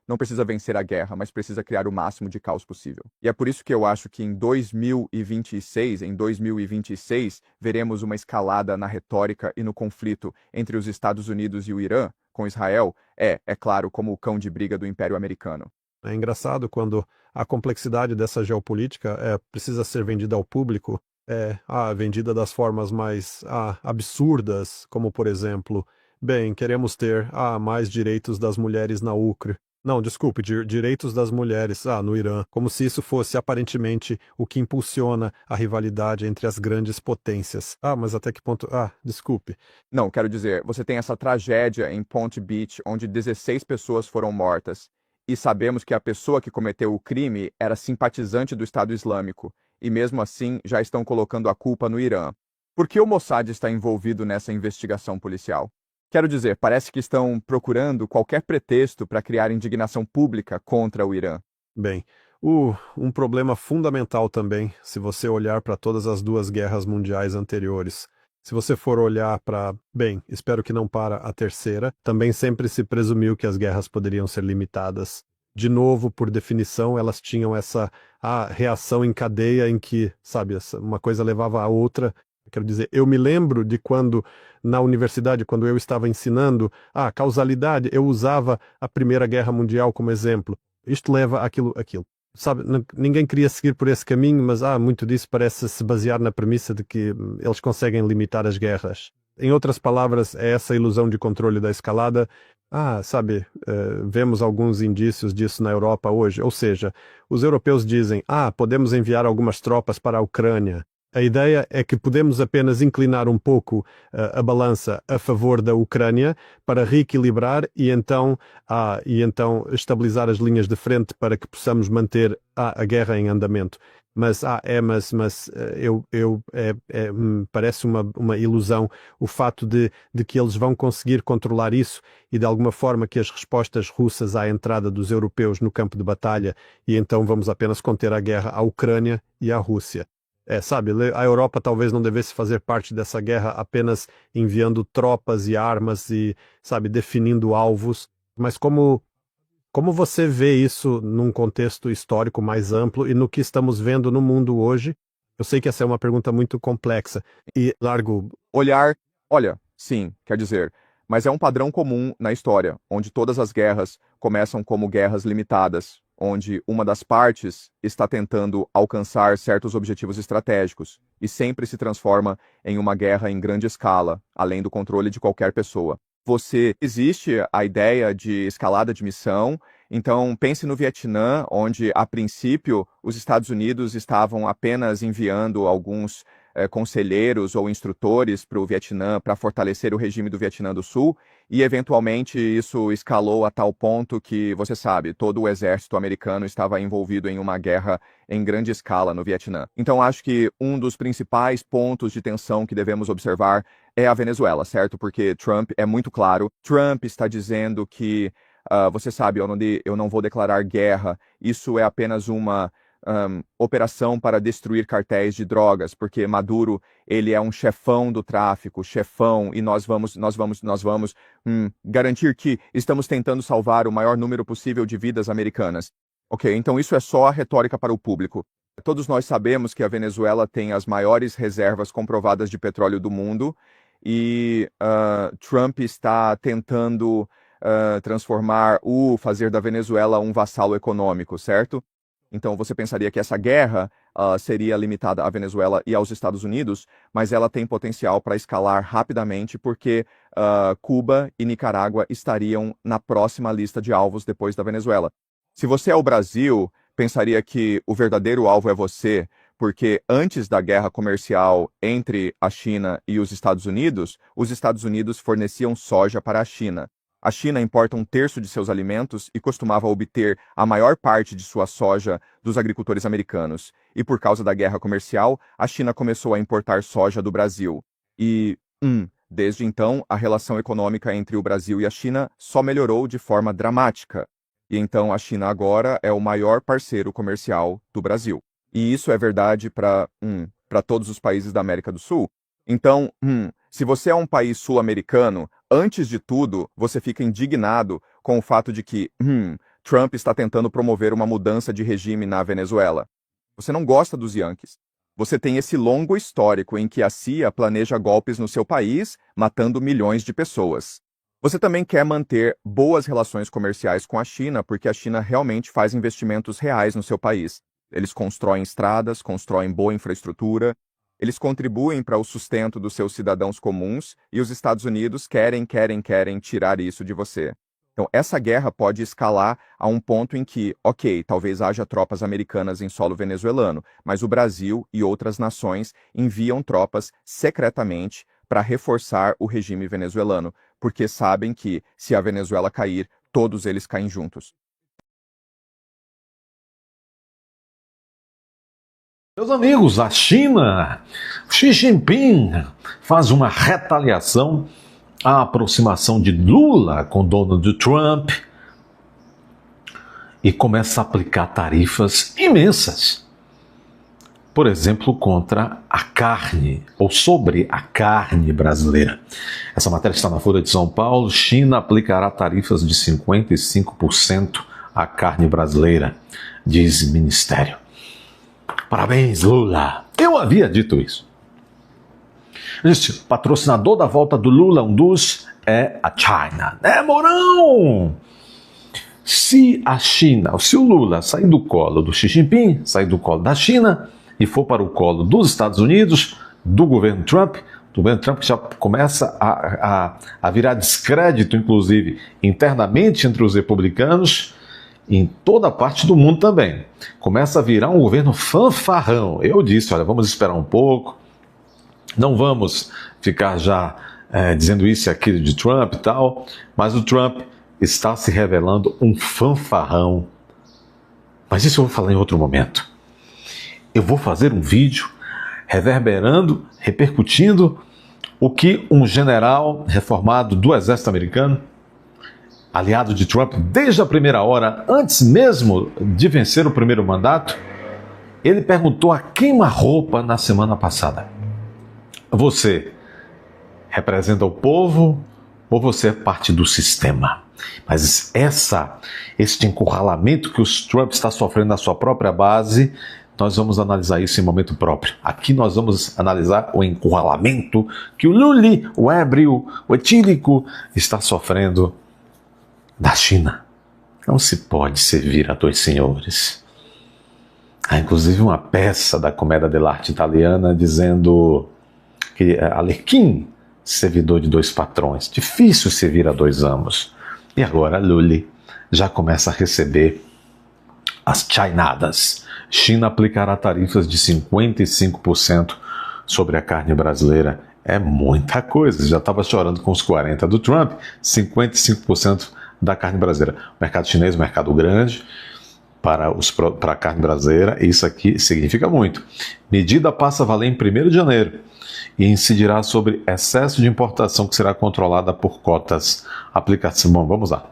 Não precisa vencer a guerra, mas precisa criar o máximo de caos possível. E é por isso que eu acho que em 2026, veremos uma escalada na retórica e no conflito entre os Estados Unidos e o Irã, com Israel, é claro, como o cão de briga do Império Americano. É engraçado quando a complexidade dessa geopolítica precisa ser vendida ao público, vendida das formas mais absurdas, como por exemplo, queremos ter mais direitos das mulheres na Ucrânia. Não, desculpe, direitos das mulheres no Irã, como se isso fosse aparentemente o que impulsiona a rivalidade entre as grandes potências. Mas até que ponto? Desculpe. Não, quero dizer, você tem essa tragédia em Ponte Beach, onde 16 pessoas foram mortas. E sabemos que a pessoa que cometeu o crime era simpatizante do Estado Islâmico, e mesmo assim já estão colocando a culpa no Irã. Por que o Mossad está envolvido nessa investigação policial? Quero dizer, parece que estão procurando qualquer pretexto para criar indignação pública contra o Irã. Um problema fundamental também, se você olhar para todas as duas guerras mundiais anteriores. Se você for olhar para, espero que não para a terceira, também sempre se presumiu que as guerras poderiam ser limitadas. De novo, por definição, elas tinham essa reação em cadeia em que, uma coisa levava a outra. Quero dizer, eu me lembro de quando, na universidade, quando eu estava ensinando causalidade, eu usava a Primeira Guerra Mundial como exemplo. Isto leva àquilo. sabe, ninguém queria seguir por esse caminho, mas muito disso parece se basear na premissa de que eles conseguem limitar as guerras. Em outras palavras, é essa ilusão de controle da escalada. Sabe, vemos alguns indícios disso na Europa hoje. Ou seja, os europeus dizem, podemos enviar algumas tropas para a Ucrânia. A ideia é que podemos apenas inclinar um pouco a balança a favor da Ucrânia para reequilibrar e então estabilizar as linhas de frente para que possamos manter a guerra em andamento. Mas parece uma ilusão o fato de que eles vão conseguir controlar isso e de alguma forma que as respostas russas à entrada dos europeus no campo de batalha e então vamos apenas conter a guerra à Ucrânia e à Rússia. Sabe, a Europa talvez não devesse fazer parte dessa guerra apenas enviando tropas e armas e, sabe, definindo alvos, mas como você vê isso num contexto histórico mais amplo e no que estamos vendo no mundo hoje? Eu sei que essa é uma pergunta muito complexa e largo... Olha, sim, quer dizer, mas é um padrão comum na história, onde todas as guerras começam como guerras limitadas, onde uma das partes está tentando alcançar certos objetivos estratégicos e sempre se transforma em uma guerra em grande escala, além do controle de qualquer pessoa. Existe a ideia de escalada de missão, então pense no Vietnã, onde a princípio os Estados Unidos estavam apenas enviando alguns conselheiros ou instrutores para o Vietnã para fortalecer o regime do Vietnã do Sul, e eventualmente isso escalou a tal ponto que, você sabe, todo o exército americano estava envolvido em uma guerra em grande escala no Vietnã. Então acho que um dos principais pontos de tensão que devemos observar é a Venezuela, certo? Porque Trump é muito claro, Trump está dizendo que, você sabe, eu não vou declarar guerra, isso é apenas uma operação para destruir cartéis de drogas, porque Maduro, ele é um chefão do tráfico, e nós vamos garantir que estamos tentando salvar o maior número possível de vidas americanas. Ok, então isso é só a retórica para o público. Todos nós sabemos que a Venezuela tem as maiores reservas comprovadas de petróleo do mundo e Trump está tentando fazer da Venezuela um vassalo econômico, certo? Então você pensaria que essa guerra seria limitada à Venezuela e aos Estados Unidos, mas ela tem potencial para escalar rapidamente porque Cuba e Nicarágua estariam na próxima lista de alvos depois da Venezuela. Se você é o Brasil, pensaria que o verdadeiro alvo é você, porque antes da guerra comercial entre a China e os Estados Unidos forneciam soja para a China. A China importa 1/3 de seus alimentos e costumava obter a maior parte de sua soja dos agricultores americanos. E por causa da guerra comercial, a China começou a importar soja do Brasil. E, desde então, a relação econômica entre o Brasil e a China só melhorou de forma dramática. E então a China agora é o maior parceiro comercial do Brasil. E isso é verdade para todos os países da América do Sul. Então, se você é um país sul-americano, antes de tudo, você fica indignado com o fato de que Trump está tentando promover uma mudança de regime na Venezuela. Você não gosta dos Yankees. Você tem esse longo histórico em que a CIA planeja golpes no seu país, matando milhões de pessoas. Você também quer manter boas relações comerciais com a China, porque a China realmente faz investimentos reais no seu país. Eles constroem estradas, constroem boa infraestrutura, eles contribuem para o sustento dos seus cidadãos comuns e os Estados Unidos querem tirar isso de você. Então, essa guerra pode escalar a um ponto em que, ok, talvez haja tropas americanas em solo venezuelano, mas o Brasil e outras nações enviam tropas secretamente para reforçar o regime venezuelano, porque sabem que, se a Venezuela cair, todos eles caem juntos. Meus amigos, a China, Xi Jinping faz uma retaliação à aproximação de Lula com Donald Trump e começa a aplicar tarifas imensas. Por exemplo, contra a carne, ou sobre a carne brasileira. Essa matéria está na Folha de São Paulo. China aplicará tarifas de 55% à carne brasileira, diz o Ministério. Parabéns, Lula! Eu havia dito isso. Gente, o patrocinador da volta do Lula, um dos, é a China. Mourão! Se a China, se o Lula sair do colo do Xi Jinping, sair do colo da China e for para o colo dos Estados Unidos, do governo Trump que já começa a virar descrédito, inclusive, internamente entre os republicanos, em toda parte do mundo também. Começa a virar um governo fanfarrão. Eu disse, olha, vamos esperar um pouco, não vamos ficar já dizendo isso e aquilo de Trump e tal, mas o Trump está se revelando um fanfarrão. Mas isso eu vou falar em outro momento. Eu vou fazer um vídeo reverberando, repercutindo o que um general reformado do exército americano, aliado de Trump desde a primeira hora, antes mesmo de vencer o primeiro mandato, ele perguntou a queima-roupa na semana passada: você representa o povo ou você é parte do sistema? Mas este encurralamento que o Trump está sofrendo na sua própria base, nós vamos analisar isso em momento próprio. Aqui nós vamos analisar o encurralamento que o Lully, o ébrio, o etílico, está sofrendo da China. Não se pode servir a dois senhores. Há inclusive uma peça da comédia dell'arte italiana dizendo que Arlequim, servidor de dois patrões, difícil servir a dois amos. E agora Lully já começa a receber as chainadas. China aplicará tarifas de 55% sobre a carne brasileira. É muita coisa. Já estava chorando com os 40% do Trump, 55% da carne brasileira. O mercado chinês, mercado grande para a carne brasileira. Isso aqui significa muito. Medida passa a valer em 1º de janeiro e incidirá sobre excesso de importação que será controlada por cotas. Aplicação. Bom, vamos lá.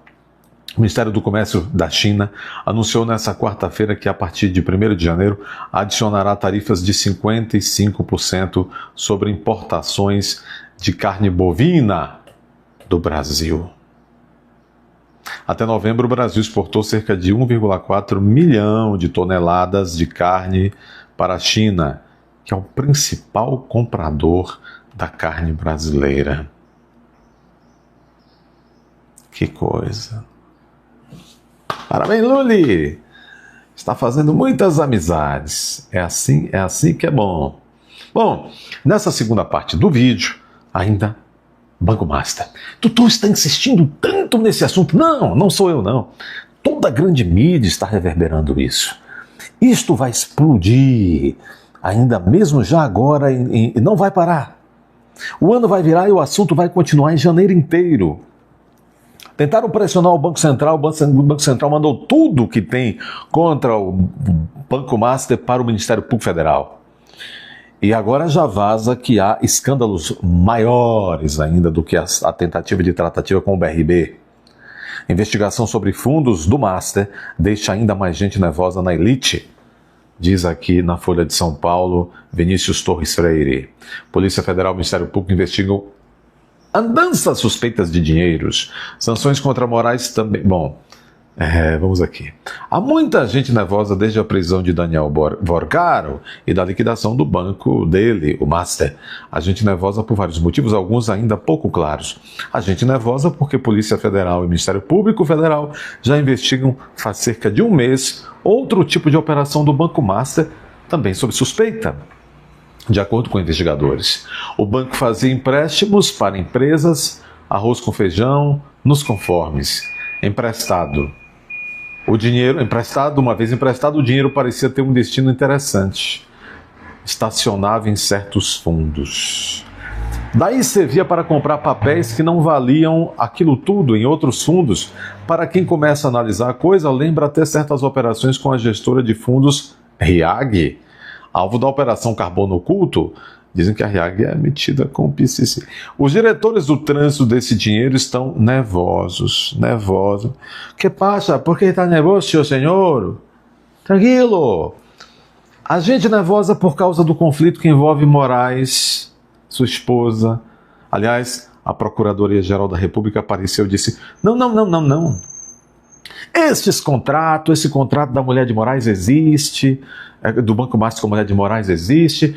O Ministério do Comércio da China anunciou nesta quarta-feira que, a partir de 1º de janeiro, adicionará tarifas de 55% sobre importações de carne bovina do Brasil. Até novembro, o Brasil exportou cerca de 1,4 milhão de toneladas de carne para a China, que é o principal comprador da carne brasileira. Que coisa! Parabéns, Lully! Está fazendo muitas amizades. É assim que é bom. Bom, nessa segunda parte do vídeo, ainda Banco Master. Tutu está insistindo tanto nesse assunto. Não sou eu, não. Toda a grande mídia está reverberando isso. Isto vai explodir, ainda mesmo já agora, e não vai parar. O ano vai virar e o assunto vai continuar em janeiro inteiro. Tentaram pressionar o Banco Central, o Banco Central mandou tudo que tem contra o Banco Master para o Ministério Público Federal. E agora já vaza que há escândalos maiores ainda do que a tentativa de tratativa com o BRB. Investigação sobre fundos do Master deixa ainda mais gente nervosa na elite, diz aqui na Folha de São Paulo Vinícius Torres Freire. Polícia Federal e Ministério Público investigam andanças suspeitas de dinheiros. Sanções contra Moraes também. Bom, vamos aqui. Há muita gente nervosa desde a prisão de Daniel Borgaro e da liquidação do banco dele, o Master. A gente nervosa por vários motivos, alguns ainda pouco claros. A gente nervosa porque Polícia Federal e Ministério Público Federal já investigam faz cerca de um mês outro tipo de operação do Banco Master, também sob suspeita. De acordo com investigadores, o banco fazia empréstimos para empresas, arroz com feijão, nos conformes, emprestado. O dinheiro emprestado, uma vez emprestado, o dinheiro parecia ter um destino interessante. Estacionava em certos fundos. Daí servia para comprar papéis que não valiam aquilo tudo em outros fundos. Para quem começa a analisar a coisa, lembra até certas operações com a gestora de fundos RIAG, alvo da Operação Carbono Oculto. Dizem que a RIAG é metida com o PCC. Os diretores do trânsito desse dinheiro estão nervosos. Que passa? Por que está nervoso, senhor? Tranquilo. A gente nervosa por causa do conflito que envolve Moraes, sua esposa. Aliás, a Procuradoria-Geral da República apareceu e disse: não. esse contrato da mulher de Moraes existe, do Banco Master com a mulher de Moraes existe,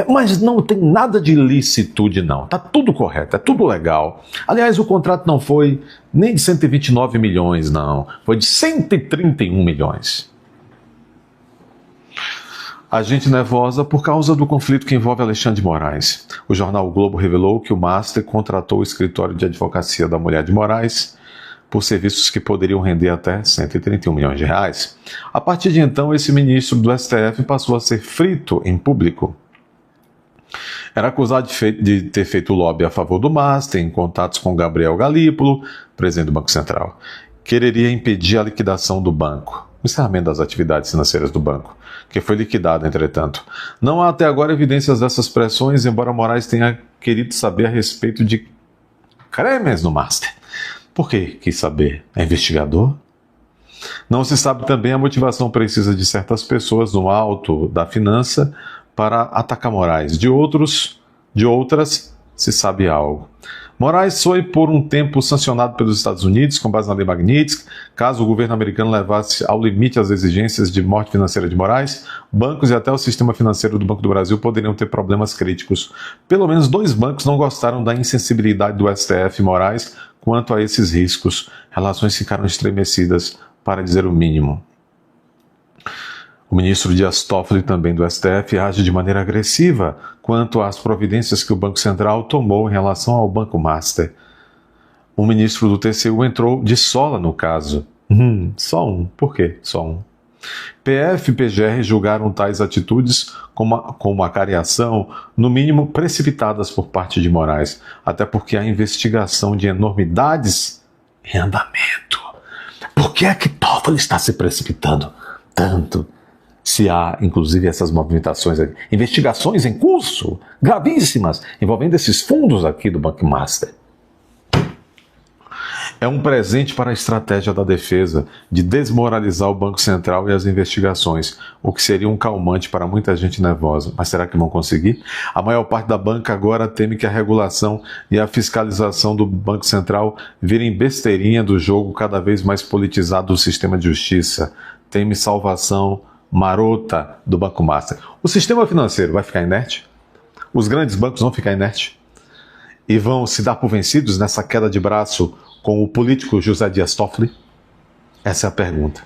mas não tem nada de ilicitude não, tá tudo correto, é tudo legal. Aliás, o contrato não foi nem de 129 milhões não, foi de 131 milhões. A gente nervosa por causa do conflito que envolve Alexandre de Moraes. O jornal o Globo revelou que o Master contratou o escritório de advocacia da mulher de Moraes por serviços que poderiam render até 131 milhões de reais. A partir de então, esse ministro do STF passou a ser frito em público. Era acusado de ter feito lobby a favor do Master, em contatos com Gabriel Galípolo, presidente do Banco Central. Quereria impedir a liquidação do banco, o encerramento das atividades financeiras do banco, que foi liquidado, entretanto. Não há até agora evidências dessas pressões, embora Moraes tenha querido saber a respeito de cremes no Master. Por que quis saber? É investigador? Não se sabe também a motivação precisa de certas pessoas no alto da finança para atacar Moraes. De outras, se sabe algo. Moraes foi por um tempo sancionado pelos Estados Unidos com base na lei Magnitsky. Caso o governo americano levasse ao limite as exigências de morte financeira de Moraes, bancos e até o sistema financeiro do Banco do Brasil poderiam ter problemas críticos. Pelo menos 2 bancos não gostaram da insensibilidade do STF e Moraes quanto a esses riscos. Relações ficaram estremecidas, para dizer o mínimo. O ministro Dias Toffoli, também do STF, age de maneira agressiva quanto às providências que o Banco Central tomou em relação ao Banco Master. O ministro do TCU entrou de sola no caso. Só um. Por quê? Só um. PF e PGR julgaram tais atitudes como uma cariação, no mínimo precipitadas por parte de Moraes, até porque há investigação de enormidades em andamento. Por que é que Toffoli está se precipitando tanto? Se há, inclusive, essas movimentações, investigações em curso, gravíssimas, envolvendo esses fundos aqui do Banco Master. É um presente para a estratégia da defesa de desmoralizar o Banco Central e as investigações, o que seria um calmante para muita gente nervosa. Mas será que vão conseguir? A maior parte da banca agora teme que a regulação e a fiscalização do Banco Central virem besteirinha do jogo cada vez mais politizado do sistema de justiça. Teme salvação marota do Banco Master. O sistema financeiro vai ficar inerte? Os grandes bancos vão ficar inertes? E vão se dar por vencidos nessa queda de braço com o político José Dias Toffoli? Essa é a pergunta.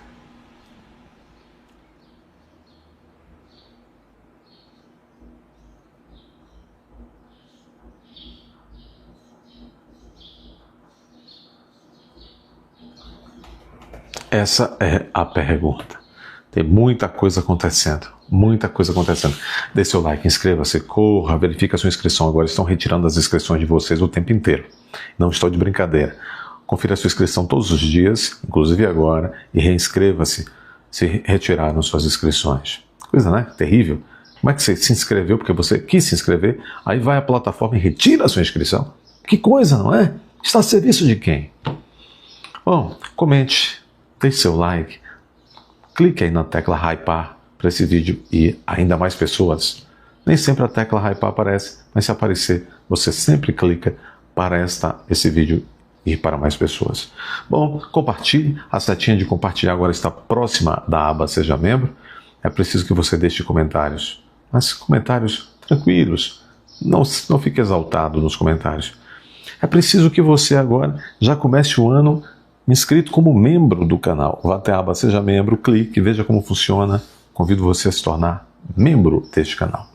Essa é a pergunta. Tem muita coisa acontecendo, muita coisa acontecendo. Dê seu like, inscreva-se, corra, verifique a sua inscrição. Agora estão retirando as inscrições de vocês o tempo inteiro. Não estou de brincadeira. Confira a sua inscrição todos os dias, inclusive agora, e reinscreva-se se retiraram suas inscrições. Coisa, né? Terrível. Como é que você se inscreveu porque você quis se inscrever, aí vai à plataforma e retira a sua inscrição? Que coisa, não é? Está a serviço de quem? Bom, comente, deixe seu like, clique aí na tecla hypar para esse vídeo e ainda mais pessoas. Nem sempre a tecla hypar aparece, mas se aparecer, você sempre clica para esse vídeo ir para mais pessoas. Bom, compartilhe. A setinha de compartilhar agora está próxima da aba Seja Membro. É preciso que você deixe comentários, mas comentários tranquilos. Não fique exaltado nos comentários. É preciso que você agora já comece o ano inscrito como membro do canal. Vá até a aba Seja Membro, clique, veja como funciona. Convido você a se tornar membro deste canal.